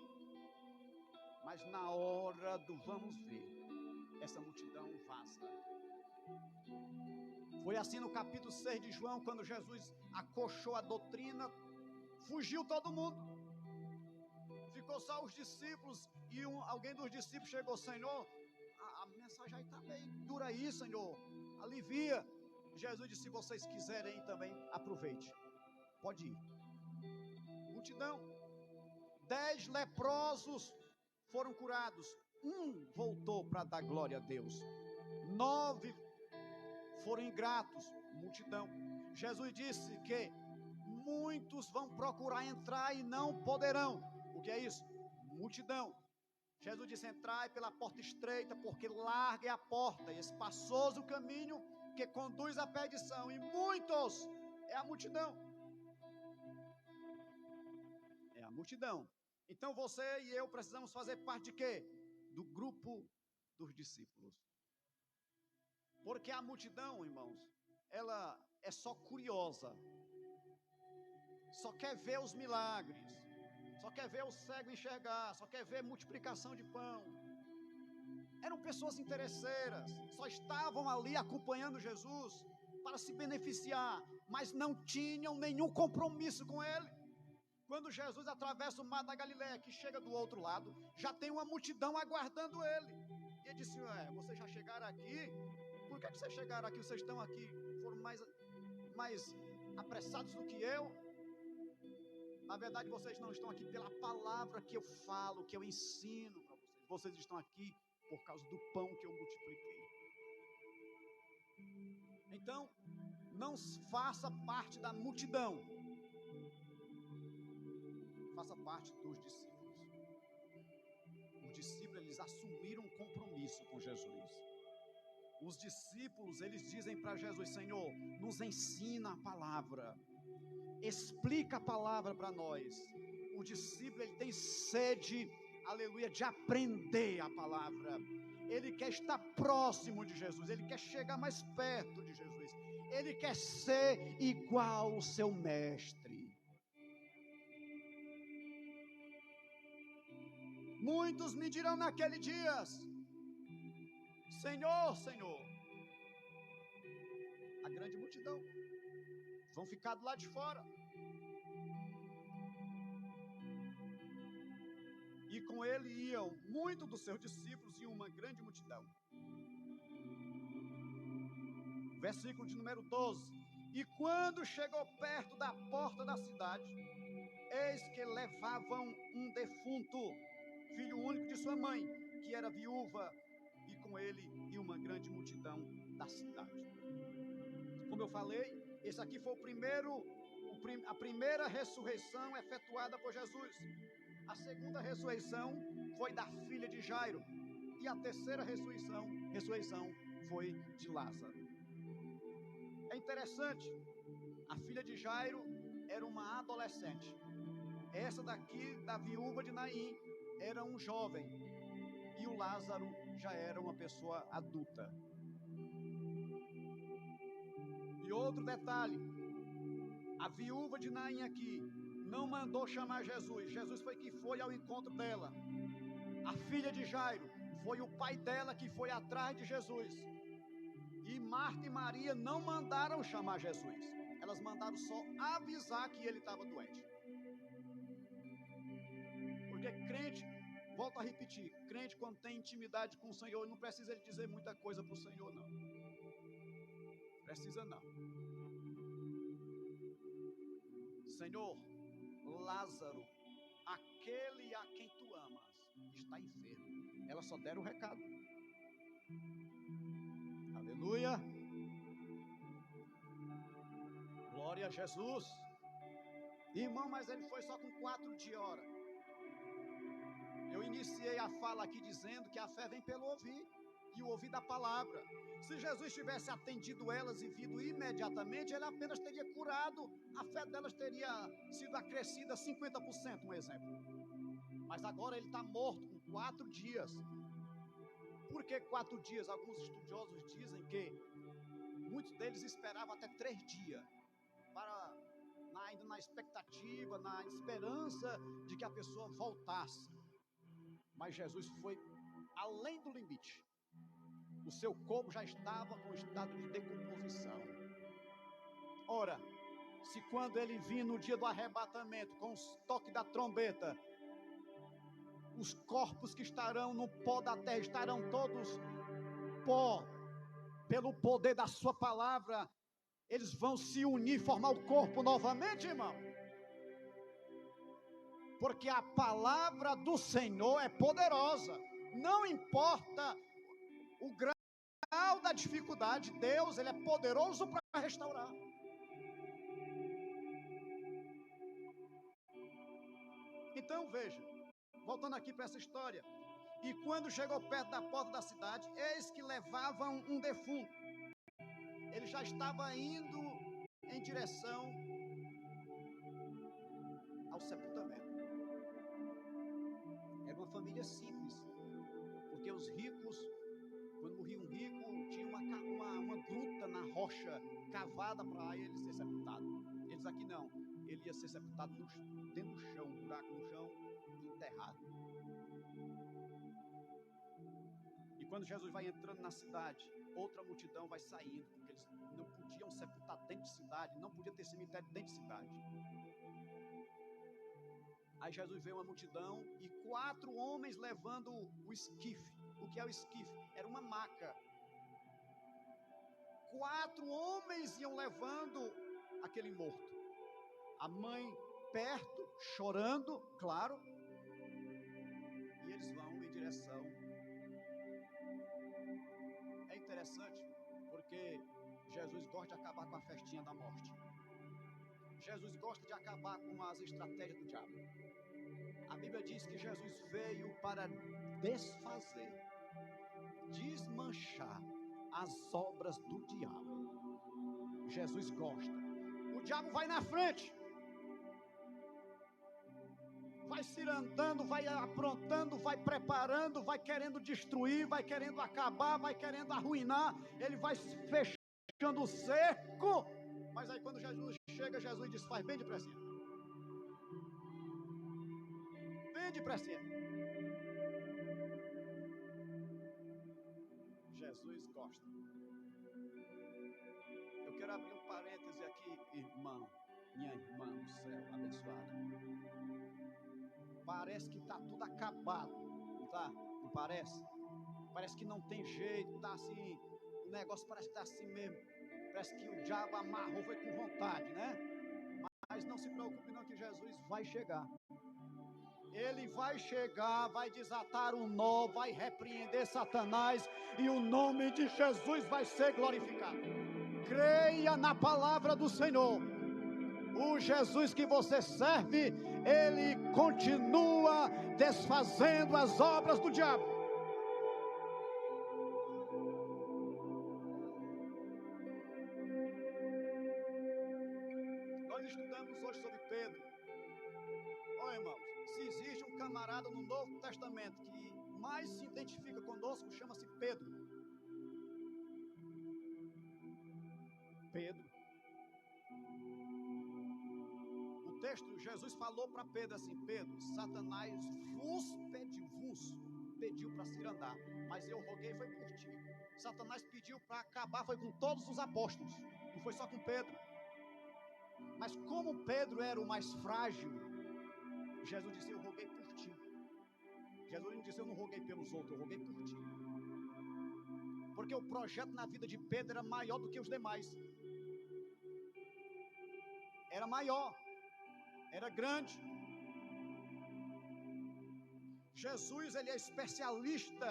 Mas na hora do vamos ver, essa multidão vaza. Foi assim no capítulo 6 de João, quando Jesus acochou a doutrina, fugiu todo mundo. Ficou só os discípulos e alguém dos discípulos chegou: Senhor, a mensagem aí está bem dura aí, Senhor, alivia. Jesus disse: se vocês quiserem ir também, aproveite, pode ir. Multidão, 10 leprosos foram curados, 1 voltou para dar glória a Deus, 9 foram ingratos, multidão. Jesus disse que muitos vão procurar entrar e não poderão. O que é isso? Multidão. Jesus disse: entrai pela porta estreita, porque larga é a porta e espaçoso o caminho que conduz à perdição, e muitos é a multidão. É a multidão. Então você e eu precisamos fazer parte de quê? Do grupo dos discípulos. Porque a multidão, irmãos, ela é só curiosa, só quer ver os milagres, só quer ver o cego enxergar, só quer ver multiplicação de pão. Eram pessoas interesseiras, só estavam ali acompanhando Jesus para se beneficiar, mas não tinham nenhum compromisso com ele. Quando Jesus atravessa o mar da Galileia, que chega do outro lado, já tem uma multidão aguardando ele. E ele disse: vocês já chegaram aqui? Por que vocês chegaram aqui? Vocês estão aqui, foram mais apressados do que eu? Na verdade, vocês não estão aqui pela palavra que eu falo, que eu ensino para vocês. Vocês estão aqui por causa do pão que eu multipliquei. Então, não faça parte da multidão. Faça parte dos discípulos. Os discípulos, eles assumiram um compromisso com Jesus. Os discípulos, eles dizem para Jesus: Senhor, nos ensina a palavra. Explica a palavra para nós. O discípulo, ele tem sede, aleluia, de aprender a palavra. Ele quer estar próximo de Jesus, ele quer chegar mais perto de Jesus, ele quer ser igual ao seu mestre. Muitos me dirão naquele dia: Senhor, Senhor. A grande multidão vão ficar do lado de fora. E com ele iam muitos dos seus discípulos e uma grande multidão. Versículo de número 12. E quando chegou perto da porta da cidade, eis que levavam um defunto, filho único de sua mãe, que era viúva, e com ele e uma grande multidão da cidade. Como eu falei, esse aqui foi a primeira ressurreição efetuada por Jesus. A segunda ressurreição foi da filha de Jairo. E a terceira ressurreição foi de Lázaro. É interessante, a filha de Jairo era uma adolescente. Essa daqui, da viúva de Naim, era um jovem. E o Lázaro já era uma pessoa adulta. E outro detalhe, a viúva de Naim aqui não mandou chamar Jesus. Jesus foi que foi ao encontro dela. A filha de Jairo foi o pai dela que foi atrás de Jesus. E Marta e Maria não mandaram chamar Jesus. Elas mandaram só avisar que ele estava doente. Porque crente, volto a repetir, crente quando tem intimidade com o Senhor, não precisa ele dizer muita coisa para o Senhor, não. Precisa não. Senhor, Lázaro, aquele a quem tu amas, está enfermo. Elas só deram o recado. Aleluia. Glória a Jesus. Irmão, mas ele foi só com 4 de hora. Eu iniciei a fala aqui dizendo que a fé vem pelo ouvir, e o ouvir da palavra. Se Jesus tivesse atendido elas e vindo imediatamente, ele apenas teria curado, a fé delas teria sido acrescida 50%, um exemplo. Mas agora ele está morto com 4 dias. Por que 4 dias? Alguns estudiosos dizem que Muitos deles esperavam até 3 dias, ainda na expectativa, na esperança de que a pessoa voltasse. Mas Jesus foi além do limite. O seu corpo já estava com estado de decomposição. Ora, se quando ele vir no dia do arrebatamento, com os toques da trombeta, os corpos que estarão no pó da terra estarão todos pó, pelo poder da sua palavra, eles vão se unir, formar o corpo novamente, irmão. Porque a palavra do Senhor é poderosa. Não importa o grau da dificuldade, Deus, ele é poderoso para restaurar. Então veja, voltando aqui para essa história. E quando chegou perto da porta da cidade, eis que levavam um defunto. Ele já estava indo em direção ao sepultamento. Era uma família simples, porque os ricos, quando morria um rico, tinha uma gruta na rocha cavada para ele ser sepultado. Eles aqui não, ele ia ser sepultado dentro do chão, um buraco no chão, enterrado. E quando Jesus vai entrando na cidade, outra multidão vai saindo, porque eles não podiam sepultar dentro de cidade, não podia ter cemitério dentro de cidade. Aí Jesus vê uma multidão e 4 homens levando o esquife. O que é o esquife? Era uma maca. 4 homens iam levando aquele morto. A mãe perto, chorando, claro. E eles vão em direção. É interessante, porque Jesus gosta de acabar com a festinha da morte. Jesus gosta de acabar com as estratégias do diabo. A Bíblia diz que Jesus veio para desfazer, desmanchar as obras do diabo. Jesus gosta. O diabo vai na frente, vai se andando, vai aprontando, vai preparando, vai querendo destruir, vai querendo acabar, vai querendo arruinar. Ele vai fechando o cerco. Mas aí quando Jesus chega, Jesus diz: faz bem depressinha. Bem depressinha. Jesus gosta. Eu quero abrir um parêntese aqui, irmão, minha irmã do céu, abençoada. Parece que está tudo acabado, não está? Não parece? Parece que não tem jeito, está assim, o negócio parece que está assim mesmo. Parece que o diabo amarrou, foi com vontade, né? Mas não se preocupe não, que Jesus vai chegar. Ele vai chegar, vai desatar o nó, vai repreender Satanás e o nome de Jesus vai ser glorificado. Creia na palavra do Senhor. O Jesus que você serve, ele continua desfazendo as obras do diabo. Nós estudamos hoje sobre Pedro. Ó, irmãos, se existe um camarada no Novo Testamento que mais se identifica conosco, chama-se Pedro. Pedro. O texto, Jesus falou para Pedro assim: Pedro, Satanás vos pediu para se andar, mas eu roguei foi por ti. Satanás pediu para acabar foi com todos os apóstolos, não foi só com Pedro. Mas como Pedro era o mais frágil, Jesus disse: eu roguei por ti. Jesus não disse: eu não roguei pelos outros, eu roguei por ti. Porque o projeto na vida de Pedro era maior do que os demais. Era maior, era grande. Jesus, ele é especialista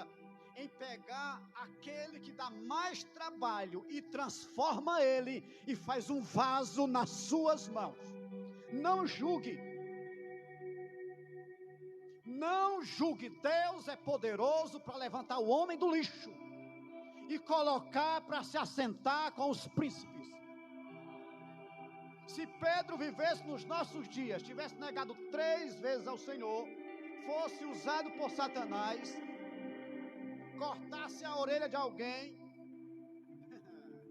em pegar aquele que dá mais trabalho e transforma ele e faz um vaso nas suas mãos. Não julgue. Não julgue. Deus é poderoso para levantar o homem do lixo e colocar para se assentar com os príncipes. Se Pedro vivesse nos nossos dias, tivesse negado 3 vezes ao Senhor, fosse usado por Satanás, cortasse a orelha de alguém,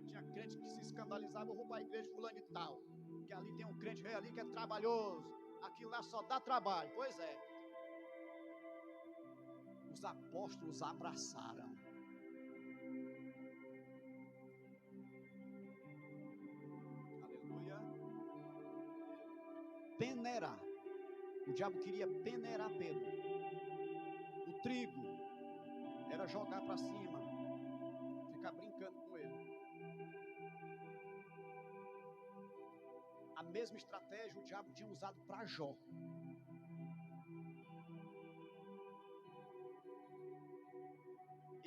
tinha crente que escandalizava, eu vou para a igreja fulano e tal, que ali tem um crente rei ali que é trabalhoso, aquilo lá só dá trabalho. Pois é. Os apóstolos abraçaram. Aleluia. Peneirar. O diabo queria peneirar Pedro. O trigo era jogar para cima, ficar brincando com ele. A mesma estratégia o diabo tinha usado para Jó.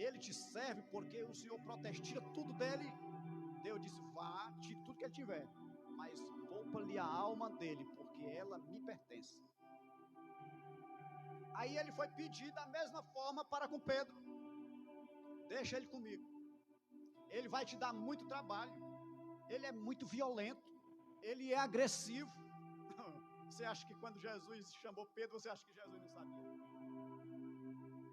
Ele te serve porque o Senhor protestia tudo dele. Deus disse, vá, tire tudo que ele tiver, mas poupa-lhe a alma dele, porque ela me pertence. Aí ele foi pedir da mesma forma para com Pedro. Deixa ele comigo. Ele vai te dar muito trabalho. Ele é muito violento. Ele é agressivo. Você acha que quando Jesus chamou Pedro, você acha que Jesus não sabia?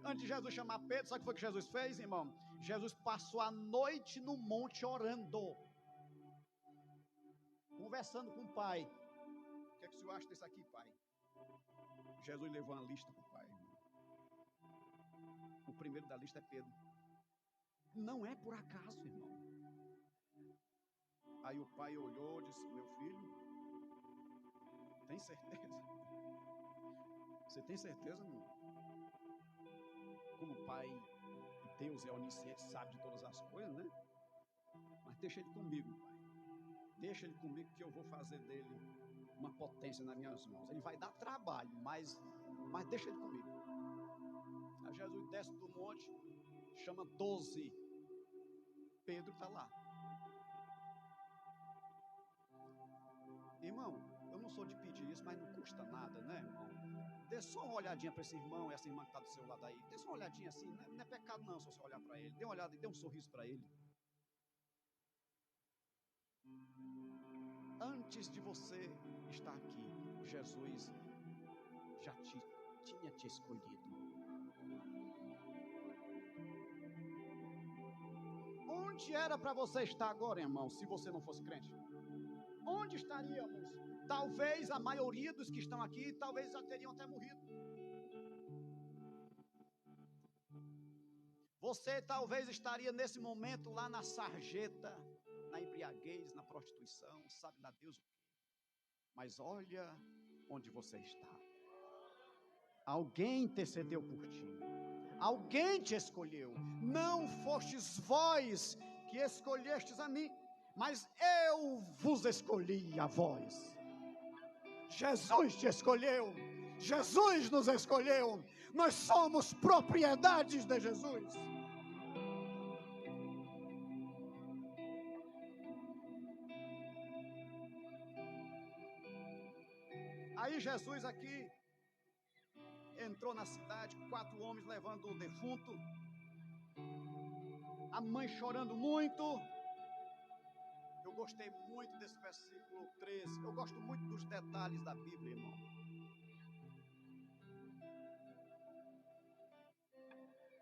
Antes de Jesus chamar Pedro, sabe o que foi que Jesus fez, irmão? Jesus passou a noite no monte orando, conversando com o Pai. O que é que o senhor acha disso aqui, Pai? Jesus levou uma lista para o Pai. O primeiro da lista é Pedro. Não é por acaso, irmão. Aí o Pai olhou e disse, meu filho, tem certeza? Você tem certeza, meu? Como Pai, Deus é onisciente, sabe de todas as coisas, né? Mas deixa ele comigo, Pai. Deixa ele comigo que eu vou fazer dele uma potência nas minhas mãos. Ele vai dar trabalho, mas deixa ele comigo. Aí Jesus desce do monte, chama 12. Pedro está lá. Irmão, eu não sou de pedir isso, mas não custa nada, né, irmão? Dê só uma olhadinha para esse irmão, essa irmã que está do seu lado aí. Dê só uma olhadinha assim, não é pecado não, se você olhar para ele. Dê uma olhada e dê um sorriso para ele. Antes de você estar aqui, Jesus já tinha te escolhido. Onde era para você estar agora, irmão, se você não fosse crente? Onde estaríamos? Talvez a maioria dos que estão aqui, talvez já teriam até morrido. Você talvez estaria nesse momento lá na sarjeta, na embriaguez, na prostituição, sabe lá Deus o quê. Mas olha onde você está. Alguém intercedeu por ti. Alguém te escolheu. Não fostes vós que escolhestes a mim, mas eu vos escolhi a vós. Jesus te escolheu. Jesus nos escolheu. Nós somos propriedades de Jesus. Aí Jesus aqui entrou na cidade, 4 homens levando o defunto, a mãe chorando muito. Eu gostei muito desse versículo 13. Eu gosto muito dos detalhes da Bíblia, irmão.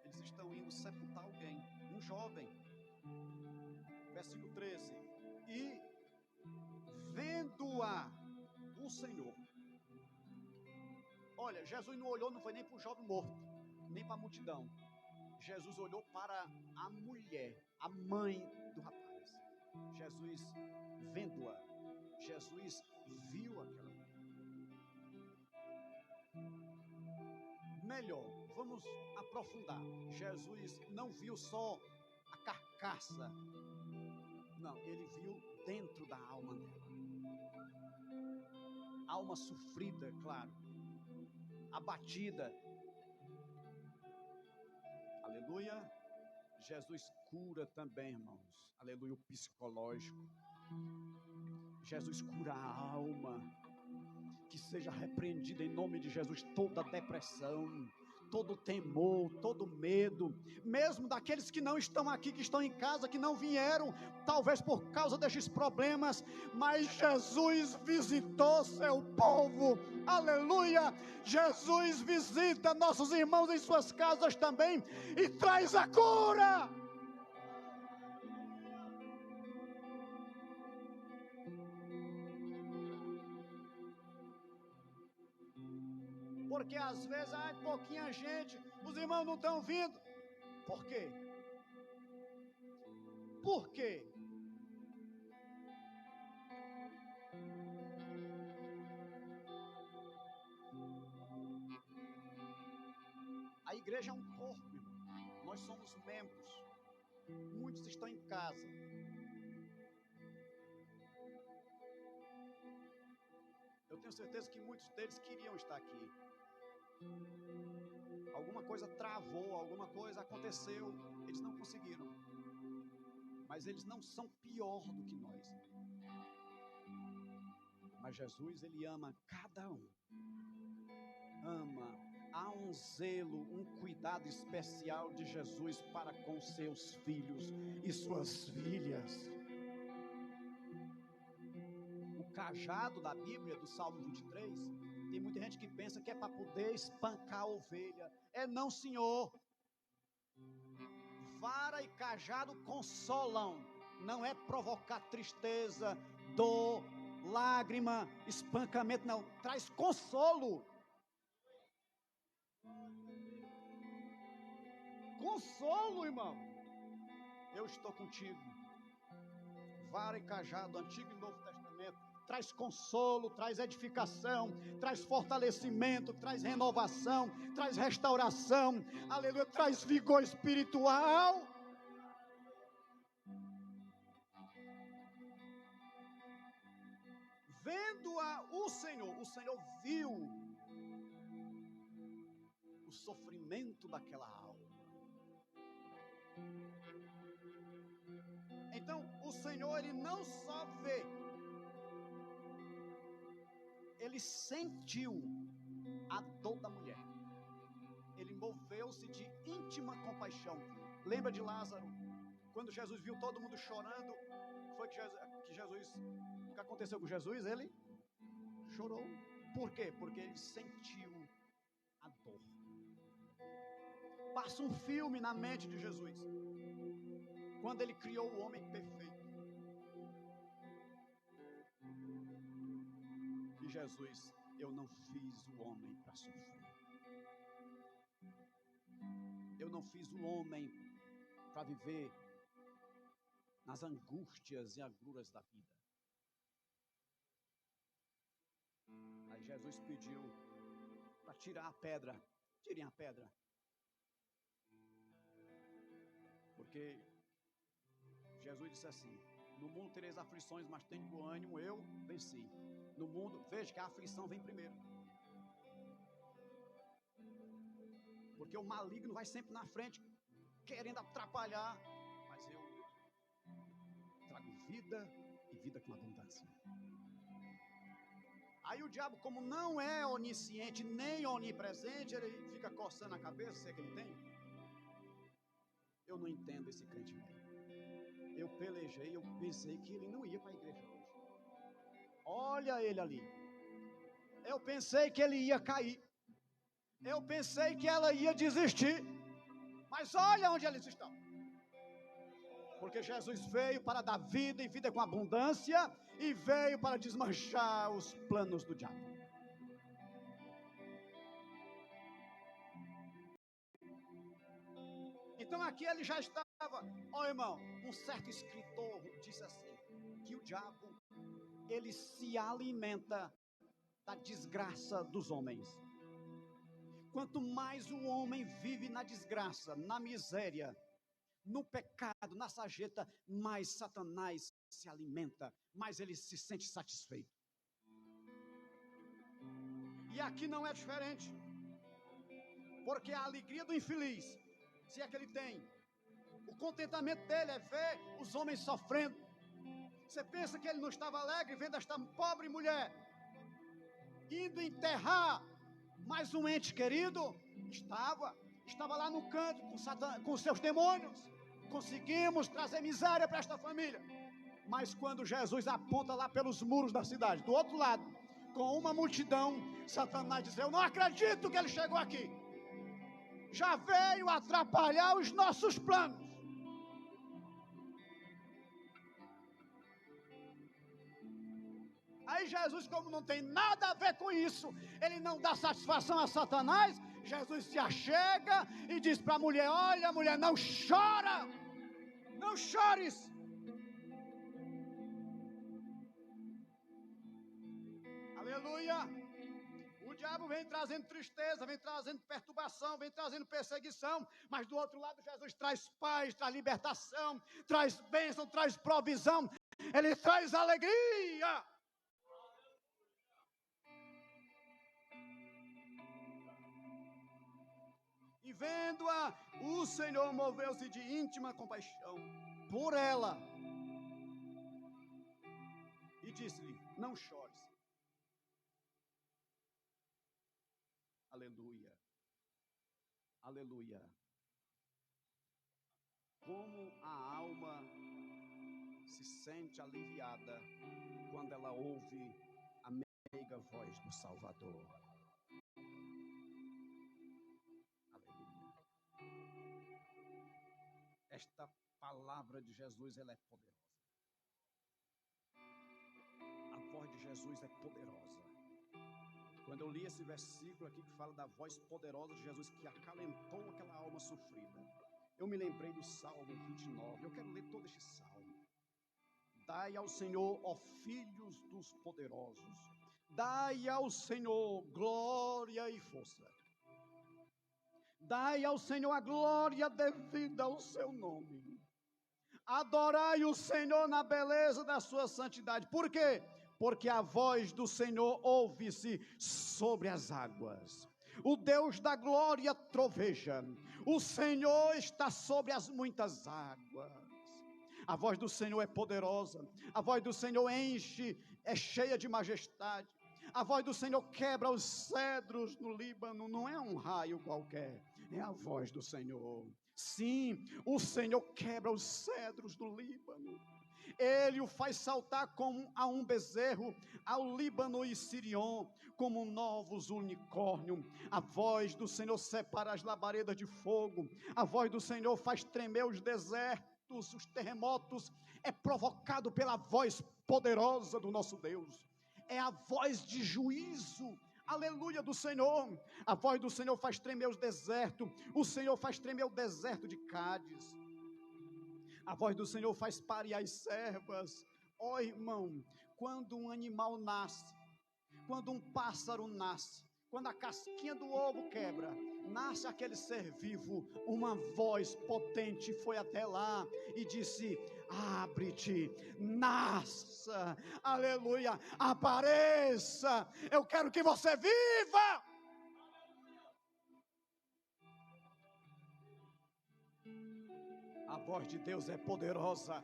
Eles estão indo sepultar alguém, um jovem. Versículo 13. E vendo-a o Senhor. Olha, Jesus não olhou, não foi nem para o jovem morto, nem para a multidão. Jesus olhou para a mulher, a mãe do rapaz. Jesus vendo-a, Jesus viu aquela mulher. Melhor, vamos aprofundar. Jesus não viu só a carcaça, não, ele viu dentro da alma dela. Alma sofrida, claro, abatida. Aleluia. Jesus cura também, irmãos. Aleluia, o psicológico. Jesus cura a alma. Que seja repreendida em nome de Jesus toda depressão, todo temor, todo medo, mesmo daqueles que não estão aqui, que estão em casa, que não vieram, talvez por causa destes problemas, mas Jesus visitou seu povo, aleluia. Jesus visita nossos irmãos em suas casas também e traz a cura. porque às vezes há pouquinha gente, os irmãos não estão vindo. Por quê? Por quê? A igreja é um corpo, irmão. Nós somos membros. Muitos estão em casa. Eu tenho certeza que muitos deles queriam estar aqui. Alguma coisa travou, alguma coisa aconteceu, eles não conseguiram. Mas eles não são pior do que nós. Mas Jesus, Ele ama cada um. Ama. Há um zelo, um cuidado especial de Jesus para com seus filhos e suas filhas. O cajado da Bíblia, do Salmo 23, tem muita gente que pensa que é para poder espancar a ovelha. É não, senhor. Vara e cajado consolam. Não é provocar tristeza, dor, lágrima, espancamento, não. Traz consolo. Consolo, irmão. Eu estou contigo. Vara e cajado, Antigo e Novo Testamento, traz consolo, traz edificação, traz fortalecimento, traz renovação, traz restauração, aleluia, traz vigor espiritual. Vendo-a o Senhor viu o sofrimento daquela alma. Então, o Senhor, Ele não só vê, Ele sentiu a dor da mulher. Ele moveu-se de íntima compaixão. Lembra de Lázaro? Quando Jesus viu todo mundo chorando, foi que Jesus, o que aconteceu com Jesus? Ele chorou. Por quê? Porque ele sentiu a dor. Passa um filme na mente de Jesus. Quando ele criou o homem perfeito. E Jesus, eu não fiz o homem para sofrer. Eu não fiz o homem para viver nas angústias e agruras da vida. Aí Jesus pediu para tirar a pedra. Tirem a pedra. Porque Jesus disse assim: no mundo tereis aflições, mas tem bom ânimo, eu venci. No mundo, veja que a aflição vem primeiro. Porque o maligno vai sempre na frente, querendo atrapalhar. Mas eu trago vida e vida com abundância. Aí o diabo, como não é onisciente nem onipresente, ele fica coçando a cabeça, se é que ele tem. Eu não entendo esse crente velho. Eu pelejei, eu pensei que ele não ia para a igreja hoje. Olha ele ali. Eu pensei que ele ia cair. Eu pensei que ela ia desistir. Mas olha onde eles estão. Porque Jesus veio para dar vida e vida com abundância, e veio para desmanchar os planos do diabo. Então aqui ele já estava. Ó irmão, um certo escritor disse assim, que o diabo, ele se alimenta da desgraça dos homens. Quanto mais o homem vive na desgraça, na miséria, no pecado, na sarjeta, mais Satanás se alimenta, mais ele se sente satisfeito. E aqui não é diferente. Porque a alegria do infeliz, se é que ele tem, o contentamento dele é ver os homens sofrendo. Você pensa que ele não estava alegre vendo esta pobre mulher indo enterrar mais um ente querido? Estava lá no canto com seus demônios. Conseguimos trazer miséria para esta família. Mas quando Jesus aponta lá pelos muros da cidade, do outro lado, com uma multidão, Satanás diz: eu não acredito que ele chegou aqui. Já veio atrapalhar os nossos planos. Aí Jesus Jesus, como não tem nada a ver com isso, ele não dá satisfação a Satanás. Jesus se achega e diz para a mulher: olha, mulher, não chora, não chores. Aleluia. O diabo vem trazendo tristeza, vem trazendo perturbação, vem trazendo perseguição, mas do outro lado Jesus traz paz, traz libertação, traz bênção, traz provisão, ele traz alegria. E vendo-a, o Senhor moveu-se de íntima compaixão por ela e disse-lhe: não chores. Aleluia, aleluia. Como a alma se sente aliviada quando ela ouve a meiga voz do Salvador. Aleluia. Esta palavra de Jesus, ela é poderosa. A voz de Jesus é poderosa. Quando eu li esse versículo aqui que fala da voz poderosa de Jesus que acalentou aquela alma sofrida, eu me lembrei do Salmo 29. Eu quero ler todo este salmo. Dai ao Senhor, ó filhos dos poderosos, dai ao Senhor glória e força. Dai ao Senhor a glória devida ao seu nome. Adorai o Senhor na beleza da sua santidade. Por quê? Porque a voz do Senhor ouve-se sobre as águas. O Deus da glória troveja. O Senhor está sobre as muitas águas. A voz do Senhor é poderosa. A voz do Senhor enche, é cheia de majestade. A voz do Senhor quebra os cedros no Líbano. Não é um raio qualquer, é a voz do Senhor. Sim, o Senhor quebra os cedros do Líbano. Ele o faz saltar como a um bezerro, ao Líbano e Sirion, como novos unicórnios. A voz do Senhor separa as labaredas de fogo. A voz do Senhor faz tremer os desertos, os terremotos. É provocado pela voz poderosa do nosso Deus. É a voz de juízo, aleluia, do Senhor. A voz do Senhor faz tremer os desertos. O Senhor faz tremer o deserto de Cádiz. A voz do Senhor faz parir as servas. Ó irmão, quando um animal nasce, quando um pássaro nasce, quando a casquinha do ovo quebra, nasce aquele ser vivo, uma voz potente foi até lá e disse: abre-te, nasça, aleluia, apareça, eu quero que você viva. A voz de Deus é poderosa.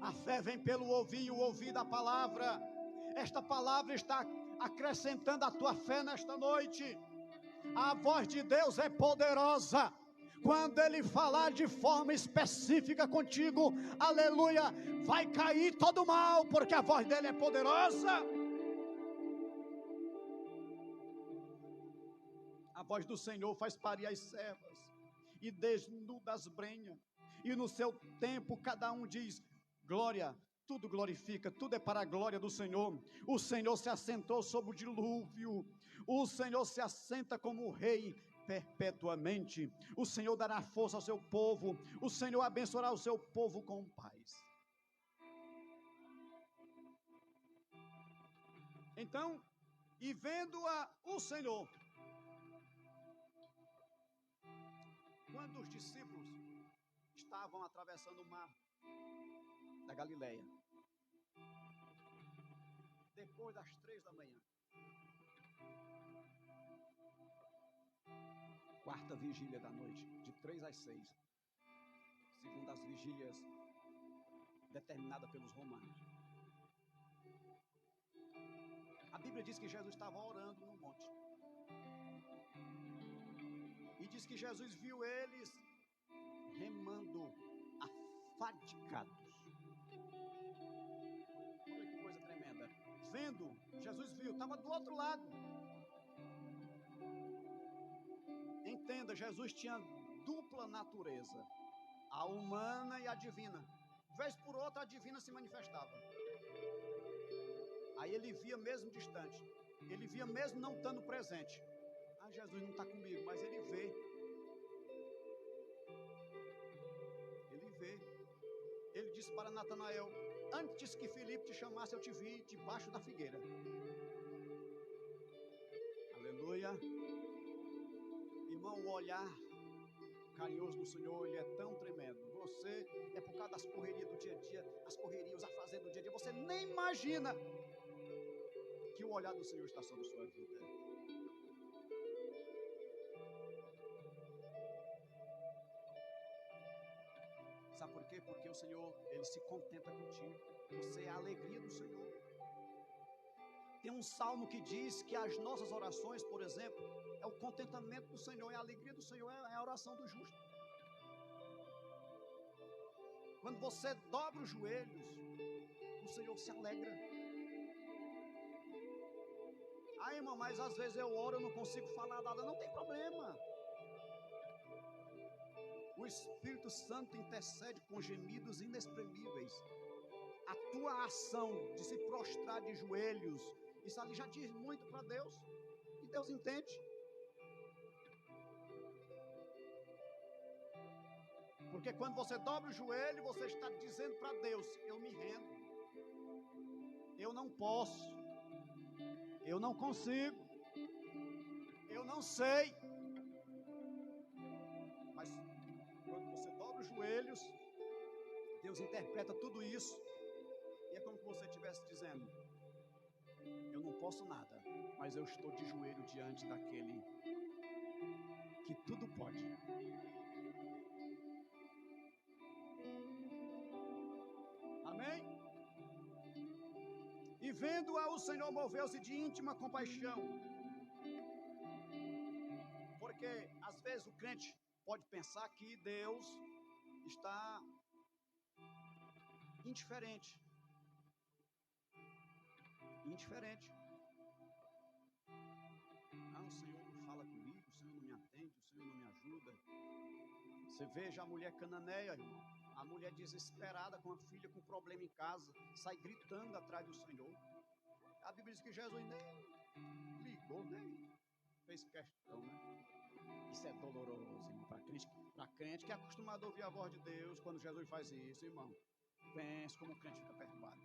A fé vem pelo ouvir e o ouvir da palavra. Esta palavra está acrescentando a tua fé nesta noite. A voz de Deus é poderosa. Quando Ele falar de forma específica contigo, aleluia, vai cair todo mal, porque a voz dEle é poderosa. A voz do Senhor faz parir as servas e desnuda as brenhas, e no seu tempo cada um diz: glória, tudo glorifica, tudo é para a glória do Senhor. O Senhor se assentou sobre o dilúvio, o Senhor se assenta como rei perpetuamente. O Senhor dará força ao seu povo, o Senhor abençoará o seu povo com paz. Então, e vendo-a o Senhor, quando os discípulos estavam atravessando o mar da Galileia, depois das 3 da manhã, quarta vigília da noite, de 3 às 6, segundo as vigílias determinadas pelos romanos. A Bíblia diz que Jesus estava orando no monte. E diz que Jesus viu eles remando afadigados. Olha que coisa tremenda. Vendo, Jesus viu, estava do outro lado. Entenda, Jesus tinha dupla natureza, a humana e a divina. Vez por outra a divina se manifestava. Aí ele via mesmo distante. Ele via mesmo não estando presente. Ah, Jesus não está comigo, mas ele vê. Ele vê. Ele disse para Natanael: antes que Filipe te chamasse, eu te vi debaixo da figueira. Aleluia. Irmão, o olhar carinhoso do Senhor, ele é tão tremendo. Você, é por causa das correrias do dia a dia, as correrias, os afazeres do dia a dia, você nem imagina que o olhar do Senhor está sobre sua vida. Sabe por quê? Porque o Senhor, ele se contenta contigo. Você é a alegria do Senhor. Tem um salmo que diz que as nossas orações, por exemplo, é o contentamento do Senhor, é a alegria do Senhor, é a oração do justo. Quando você dobra os joelhos, o Senhor se alegra. Ah, irmão, mas às vezes eu oro, eu não consigo falar nada. Não tem problema. O Espírito Santo intercede com gemidos inexprimíveis. A tua ação de se prostrar de joelhos, isso ali já diz muito para Deus. E Deus entende. Porque quando você dobra o joelho, você está dizendo para Deus: eu me rendo. Eu não posso. Eu não consigo. Eu não sei. Mas quando você dobra os joelhos, Deus interpreta tudo isso. E é como se você estivesse dizendo: eu não posso nada, mas eu estou de joelho diante daquele que tudo pode. Amém? E vendo-a, o Senhor moveu-se de íntima compaixão. Porque às vezes o crente pode pensar que Deus está indiferente. Indiferente. Ah, o Senhor não fala comigo, o Senhor não me atende, o Senhor não me ajuda. Você veja a mulher cananeia, irmão. A mulher desesperada com a filha com problema em casa, sai gritando atrás do Senhor. A Bíblia diz que Jesus nem ligou, nem fez questão, né? Isso é doloroso, irmão, para crente que é acostumado a ouvir a voz de Deus. Quando Jesus faz isso, irmão, pense como o crente fica perturbado.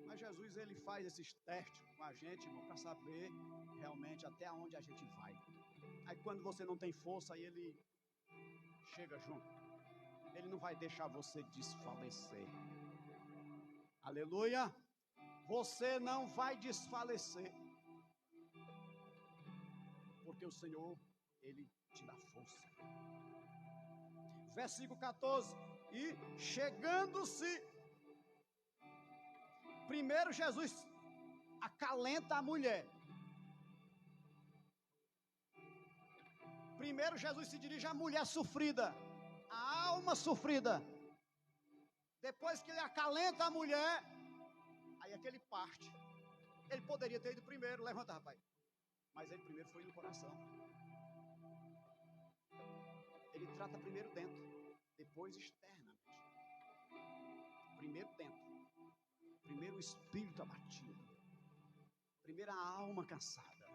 Mas Jesus, ele faz esses testes com a gente, irmão, para saber realmente até onde a gente vai. Aí quando você não tem força, aí ele chega junto. Ele não vai deixar você desfalecer. Aleluia. Você não vai desfalecer. Porque o Senhor, ele te dá força. Versículo 14. E chegando-se, primeiro Jesus acalenta a mulher. Primeiro Jesus se dirige à mulher sofrida, a alma sofrida. Depois que ele acalenta a mulher, aí é que ele parte. Ele poderia ter ido primeiro, levanta, rapaz. Mas ele primeiro foi no coração. Ele trata primeiro dentro, depois externamente. Primeiro dentro. Primeiro o espírito abatido. Primeiro a alma cansada.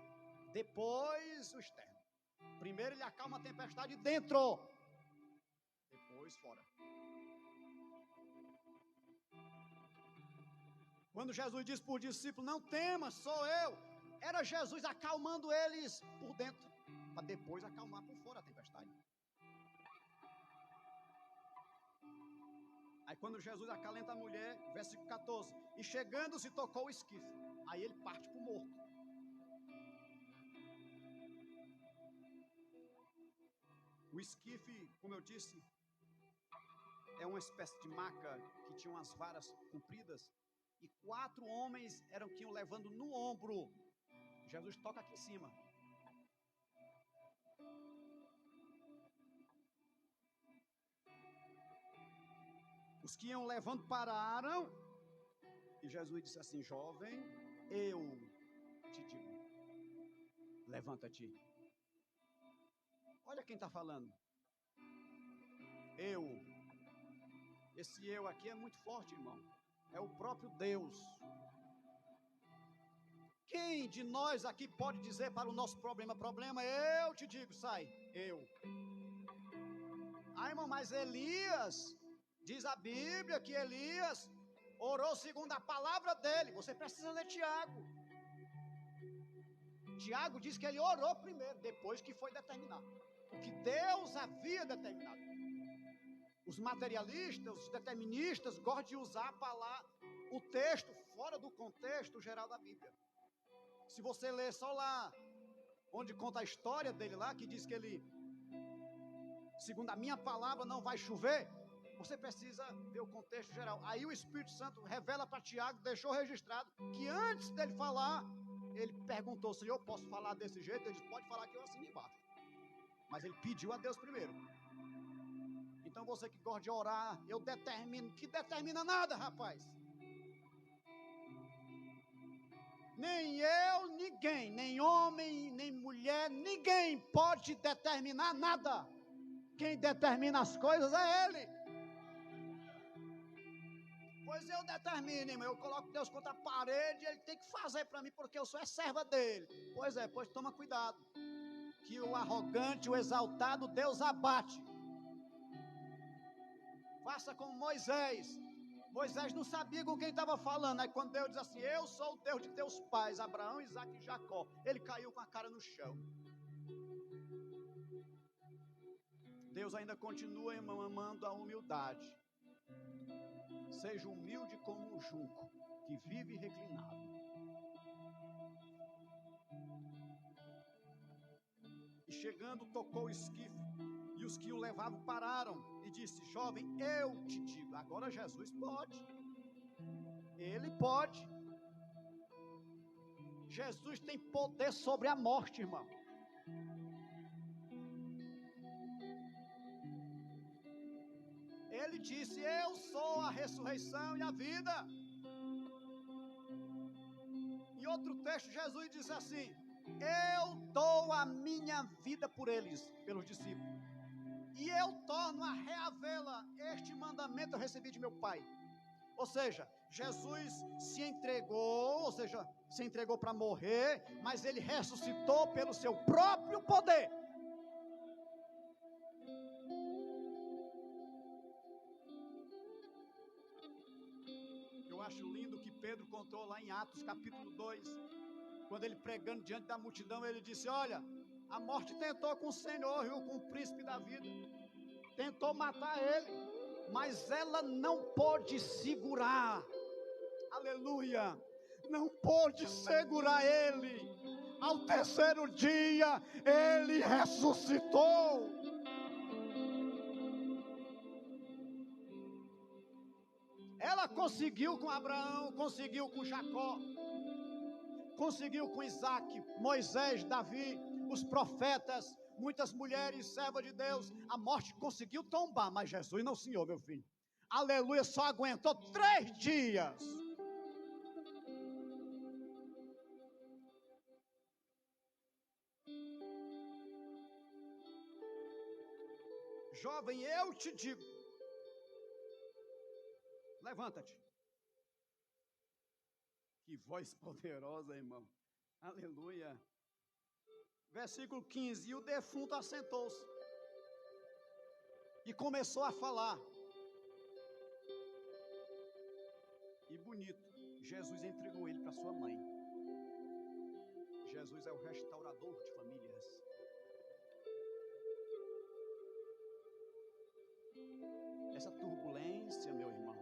Depois o externo. Primeiro ele acalma a tempestade dentro. Depois fora. Quando Jesus diz para os discípulos: não temas, sou eu. Era Jesus acalmando eles por dentro, para depois acalmar por fora a tempestade. Aí quando Jesus acalenta a mulher, versículo 14, e chegando-se tocou o esquife. Aí ele parte para o morto. O esquife, como eu disse, é uma espécie de maca que tinha umas varas compridas, e 4 homens eram que iam levando no ombro. Jesus toca aqui em cima. Os que iam levando pararam, e Jesus disse assim: jovem, eu te digo, levanta-te. Olha quem está falando. Eu. Esse eu aqui é muito forte, irmão. é o próprio Deus. Quem de nós aqui pode dizer para o nosso problema, eu te digo, sai, eu. Ah, irmão, mas Elias, diz a Bíblia que Elias orou segundo a palavra dele. Você precisa ler Tiago. Tiago diz que ele orou primeiro, depois que foi determinado. O que Deus havia determinado. Os materialistas, os deterministas, gostam de usar a palavra, o texto fora do contexto geral da Bíblia. Se você ler só lá, onde conta a história dele lá, que diz que ele, segundo a minha palavra, não vai chover, você precisa ver o contexto geral. Aí o Espírito Santo revela para Tiago, deixou registrado, que antes dele falar, ele perguntou, Senhor, posso falar desse jeito? Ele disse, pode falar que eu assino embaixo. Mas ele pediu a Deus primeiro. Então você que gosta de orar, eu determino, que determina nada, rapaz. Nem eu, ninguém, nem homem, nem mulher, ninguém pode determinar nada. Quem determina as coisas é Ele. Pois eu determino, irmão, eu coloco Deus contra a parede, Ele tem que fazer para mim, porque eu sou serva dEle. Pois é, pois toma cuidado, que o arrogante, o exaltado, Deus abate. Faça como Moisés. Moisés não sabia com quem estava falando. Aí quando Deus diz assim, eu sou o Deus de teus pais, Abraão, Isaque e Jacó, ele caiu com a cara no chão. Deus ainda continua, irmão, amando a humildade. Seja humilde como um junco, que vive reclinado. E chegando, tocou o esquife, e os que o levavam pararam, e disse, jovem, eu te digo, agora Jesus pode. Ele pode. Jesus tem poder sobre a morte, irmão. Ele disse, eu sou a ressurreição e a vida. Em outro texto, Jesus diz assim, eu dou a minha vida por eles, pelos discípulos. E eu torno a reavê-la. Este mandamento eu recebi de meu Pai. Ou seja, Jesus se entregou, para morrer, mas ele ressuscitou pelo seu próprio poder. Eu acho lindo que Pedro contou lá em Atos capítulo 2, quando ele pregando diante da multidão, ele disse, olha, a morte tentou com o Senhor, viu, com o príncipe da vida, tentou matar ele, mas ela não pôde segurar, aleluia, não pôde segurar ele. Ao terceiro dia, ele ressuscitou. Ela conseguiu com Abraão, conseguiu com Jacó, conseguiu com Isaque, Moisés, Davi, os profetas, muitas mulheres, servas de Deus. A morte conseguiu tombar, mas Jesus não, senhor, meu filho. Aleluia, só aguentou 3 dias. Jovem, eu te digo, levanta-te. Que voz poderosa, irmão. Aleluia. Versículo 15, e o defunto assentou-se e começou a falar. E bonito, Jesus entregou ele para sua mãe. Jesus é o restaurador de famílias. Essa turbulência, meu irmão,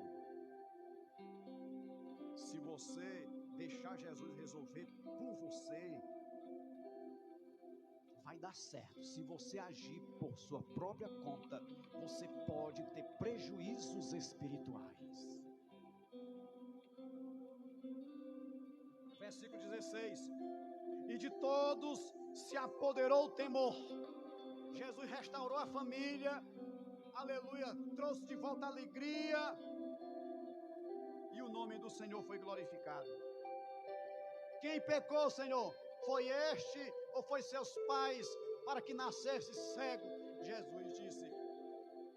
se você deixar Jesus resolver por você, vai dar certo. Se você agir por sua própria conta, você pode ter prejuízos espirituais. Versículo 16. E de todos se apoderou o temor. Jesus restaurou a família, aleluia, trouxe de volta a alegria, e o nome do Senhor foi glorificado. Quem pecou, Senhor? Foi este ou foi seus pais para que nascesse cego? Jesus disse,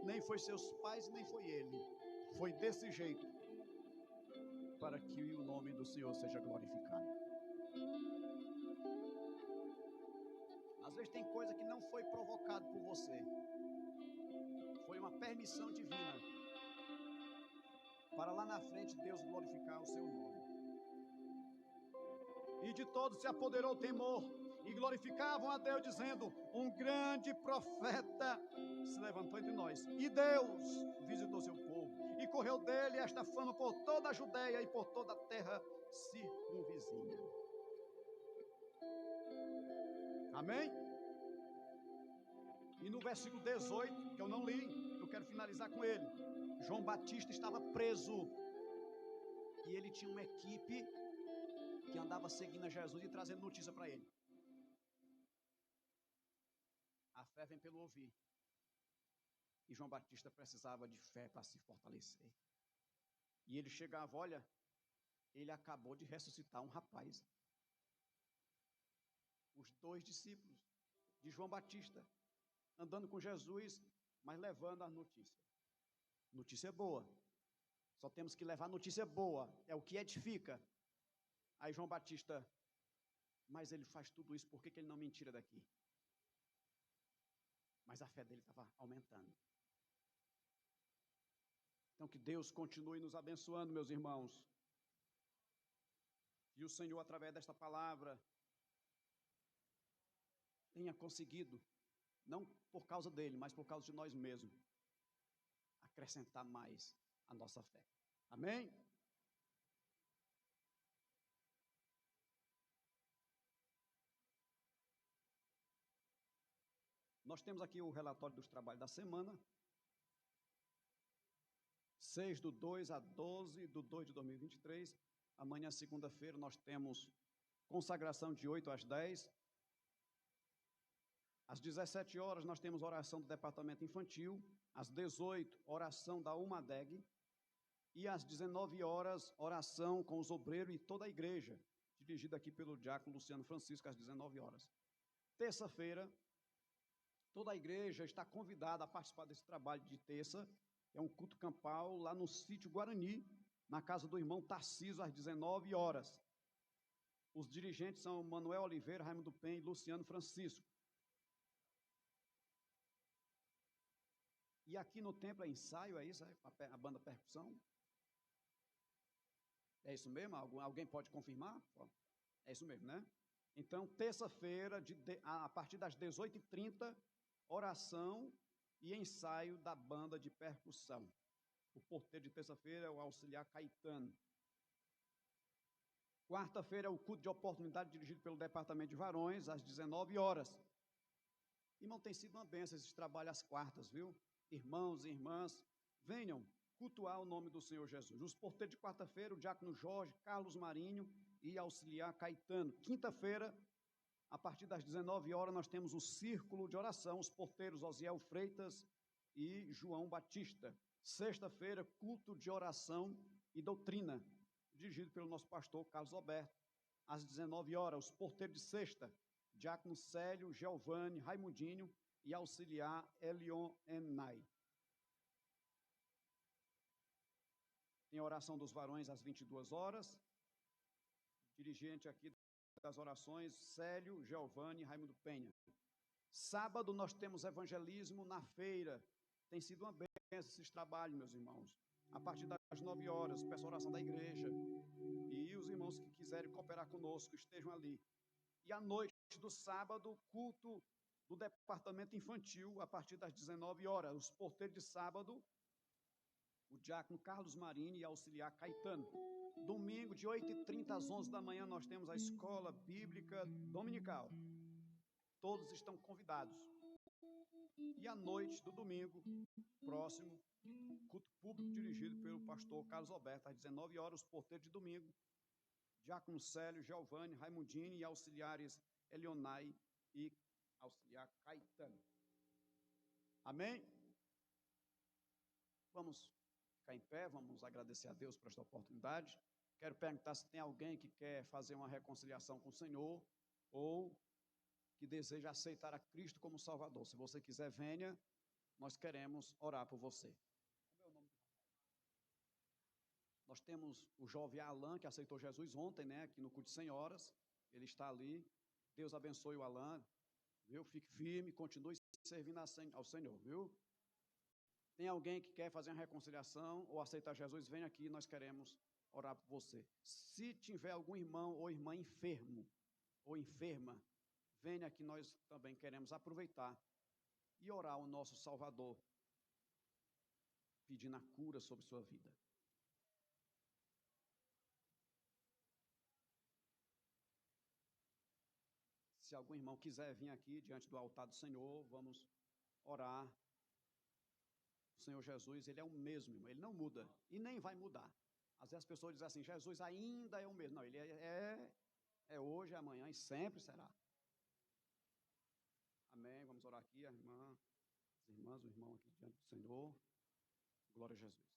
nem foi seus pais, nem foi ele. Foi desse jeito. para que o nome do Senhor seja glorificado. Às vezes tem coisa que não foi provocado por você. Foi uma permissão divina para lá na frente Deus glorificar o seu nome. E de todos se apoderou o temor e glorificavam a Deus, dizendo: um grande profeta se levantou entre nós. E Deus visitou seu povo e correu dele esta fama por toda a Judeia e por toda a terra circunvizinha. Amém? E no versículo 18, que eu não li, eu quero finalizar com ele. João Batista estava preso e ele tinha uma equipe que andava seguindo a Jesus e trazendo notícia para ele. A fé vem pelo ouvir. E João Batista precisava de fé para se fortalecer. E ele chegava, olha, ele acabou de ressuscitar um rapaz. Os 2 discípulos de João Batista, andando com Jesus, mas levando a notícia. Notícia boa. Só temos que levar notícia boa. É o que edifica. Aí João Batista, mas ele faz tudo isso, por que ele não me tira daqui? Mas a fé dele estava aumentando. Então que Deus continue nos abençoando, meus irmãos. E o Senhor, através desta palavra, tenha conseguido, não por causa dele, mas por causa de nós mesmos, acrescentar mais a nossa fé. Amém? Nós temos aqui o relatório dos trabalhos da semana. 6/2 a 12/2 de 2023. Amanhã, segunda-feira, nós temos consagração de 8 às 10. Às 17 horas, nós temos oração do departamento infantil. Às 18, oração da UMADEG. E às 19 horas, oração com os obreiros e toda a igreja, dirigida aqui pelo diácono Luciano Francisco, às 19 horas. Terça-feira, toda a igreja está convidada a participar desse trabalho de terça. É um culto campal lá no sítio Guarani, na casa do irmão Tarcísio, às 19 horas. Os dirigentes são Manuel Oliveira, Raimundo Penha e Luciano Francisco. E aqui no templo é ensaio, é isso? A banda percussão? É isso mesmo? Alguém pode confirmar? É isso mesmo, né? Então, terça-feira, a partir das 18h30, oração e ensaio da banda de percussão. O porteiro de terça-feira é o auxiliar Caetano. Quarta-feira é o culto de oportunidade dirigido pelo departamento de varões, às 19 horas. Irmão, tem sido uma bênção esse trabalho às quartas, viu? Irmãos e irmãs, venham cultuar o nome do Senhor Jesus. Os porteiros de quarta-feira, o diácono Jorge, Carlos Marinho e auxiliar Caetano. Quinta-feira, a partir das 19 horas, nós temos o círculo de oração, os porteiros Osiel Freitas e João Batista. Sexta-feira, culto de oração e doutrina, dirigido pelo nosso pastor Carlos Alberto. Às 19 horas, os porteiros de sexta, diácono Célio, Giovanni, Raimundinho e auxiliar Elion Enai. Tem a oração dos varões às 22 horas. Dirigente aqui das orações, Célio, Giovanni e Raimundo Penha. Sábado nós temos evangelismo na feira. Tem sido uma bênção esses trabalhos, meus irmãos. A partir das 9 horas, peço a oração da igreja. E os irmãos que quiserem cooperar conosco, estejam ali. E à noite do sábado, culto do departamento infantil, a partir das 19 horas. Os porteiros de sábado, o diácono Carlos Marini e auxiliar Caetano. Domingo, de 8h30 às 11 da manhã, nós temos a escola bíblica dominical. Todos estão convidados. E à noite do domingo, próximo, culto público dirigido pelo pastor Carlos Alberto, às 19 horas, os porteiros de domingo, diácono Célio, Giovanni, Raimundini e auxiliares Elionai e auxiliar Caetano. Amém? Vamos ficar em pé, vamos agradecer a Deus por esta oportunidade. Quero perguntar se tem alguém que quer fazer uma reconciliação com o Senhor ou que deseja aceitar a Cristo como Salvador. Se você quiser, venha, nós queremos orar por você. Nós temos o jovem Alan, que aceitou Jesus ontem, né, aqui no culto de senhoras. Ele está ali. Deus abençoe o Alan, viu? Fique firme, continue servindo ao Senhor, viu? Tem alguém que quer fazer uma reconciliação ou aceitar Jesus, vem aqui, nós queremos orar por você. Se tiver algum irmão ou irmã enfermo ou enferma, venha aqui, nós também queremos aproveitar e orar ao nosso Salvador, pedindo a cura sobre sua vida. Se algum irmão quiser vir aqui diante do altar do Senhor, vamos orar. O Senhor Jesus, Ele é o mesmo, irmão, Ele não muda e nem vai mudar. Às vezes as pessoas dizem assim, Jesus ainda é o mesmo. Não, Ele é hoje, é amanhã e sempre será. Amém, vamos orar aqui, a irmã, as irmãs, o irmão aqui diante do Senhor. Glória a Jesus.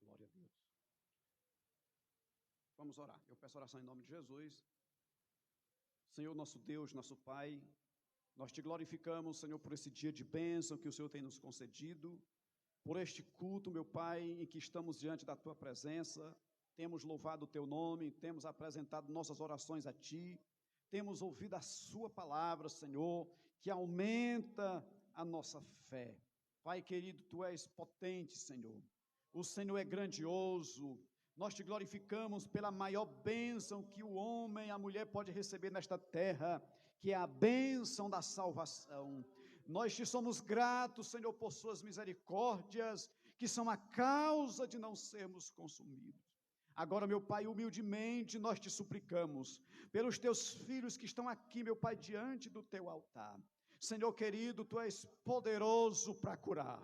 Glória a Deus. Vamos orar. Eu peço oração em nome de Jesus. Senhor, nosso Deus, nosso Pai, nós te glorificamos, Senhor, por esse dia de bênção que o Senhor tem nos concedido, por este culto, meu Pai, em que estamos diante da Tua presença, temos louvado o Teu nome, temos apresentado nossas orações a Ti, temos ouvido a Sua palavra, Senhor, que aumenta a nossa fé. Pai querido, Tu és potente, Senhor, o Senhor é grandioso. Nós te glorificamos pela maior bênção que o homem e a mulher pode receber nesta terra, que é a bênção da salvação. Nós te somos gratos, Senhor, por suas misericórdias, que são a causa de não sermos consumidos. Agora, meu Pai, humildemente nós te suplicamos, pelos teus filhos que estão aqui, meu Pai, diante do teu altar. Senhor querido, tu és poderoso para curar.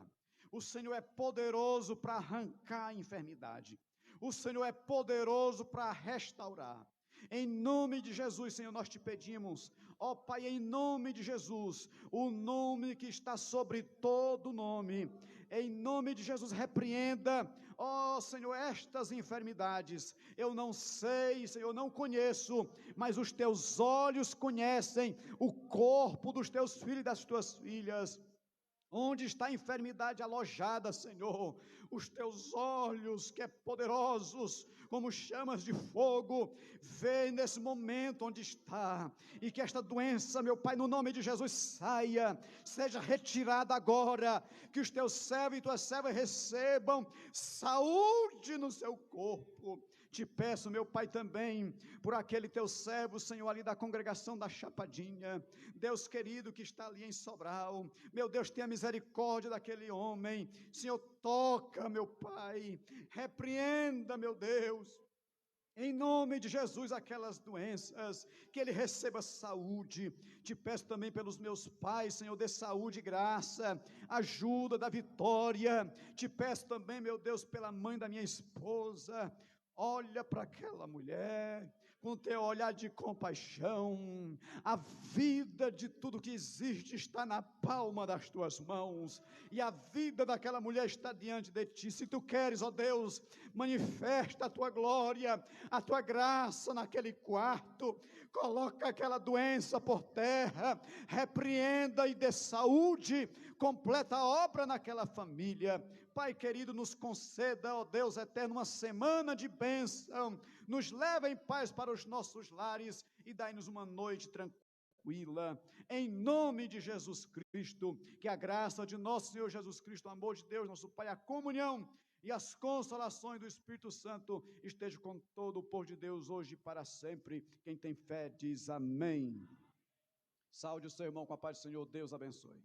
O Senhor é poderoso para arrancar a enfermidade. O Senhor é poderoso para restaurar. Em nome de Jesus, Senhor, nós te pedimos, ó Pai, em nome de Jesus, o nome que está sobre todo nome, em nome de Jesus, repreenda, ó Senhor, estas enfermidades. Eu não sei, Senhor, eu não conheço, mas os teus olhos conhecem o corpo dos teus filhos e das tuas filhas. Onde está a enfermidade alojada, Senhor? Os teus olhos, que é poderosos, como chamas de fogo, vê nesse momento onde está, e que esta doença, meu Pai, no nome de Jesus, saia, seja retirada agora, que os teus servos e tuas servas recebam saúde no seu corpo. Te peço, meu Pai, também, por aquele teu servo, Senhor, ali da congregação da Chapadinha, Deus querido, que está ali em Sobral, meu Deus, tenha misericórdia daquele homem, Senhor, toca, meu Pai, repreenda, meu Deus, em nome de Jesus, aquelas doenças, que ele receba saúde. Te peço também pelos meus pais, Senhor, dê saúde e graça, ajuda da Vitória. Te peço também, meu Deus, pela mãe da minha esposa. Olha para aquela mulher, com teu olhar de compaixão. A vida de tudo que existe está na palma das tuas mãos, e a vida daquela mulher está diante de ti. Se tu queres, ó Deus, manifesta a tua glória, a tua graça naquele quarto, coloca aquela doença por terra, repreenda e dê saúde, completa a obra naquela família. Pai querido, nos conceda, ó Deus eterno, uma semana de bênção, nos leva em paz para os nossos lares e dai-nos uma noite tranquila, em nome de Jesus Cristo. Que a graça de nosso Senhor Jesus Cristo, o amor de Deus, nosso Pai, a comunhão e as consolações do Espírito Santo estejam com todo o povo de Deus, hoje e para sempre. Quem tem fé diz amém. Saúde o seu irmão com a paz do Senhor, Deus abençoe.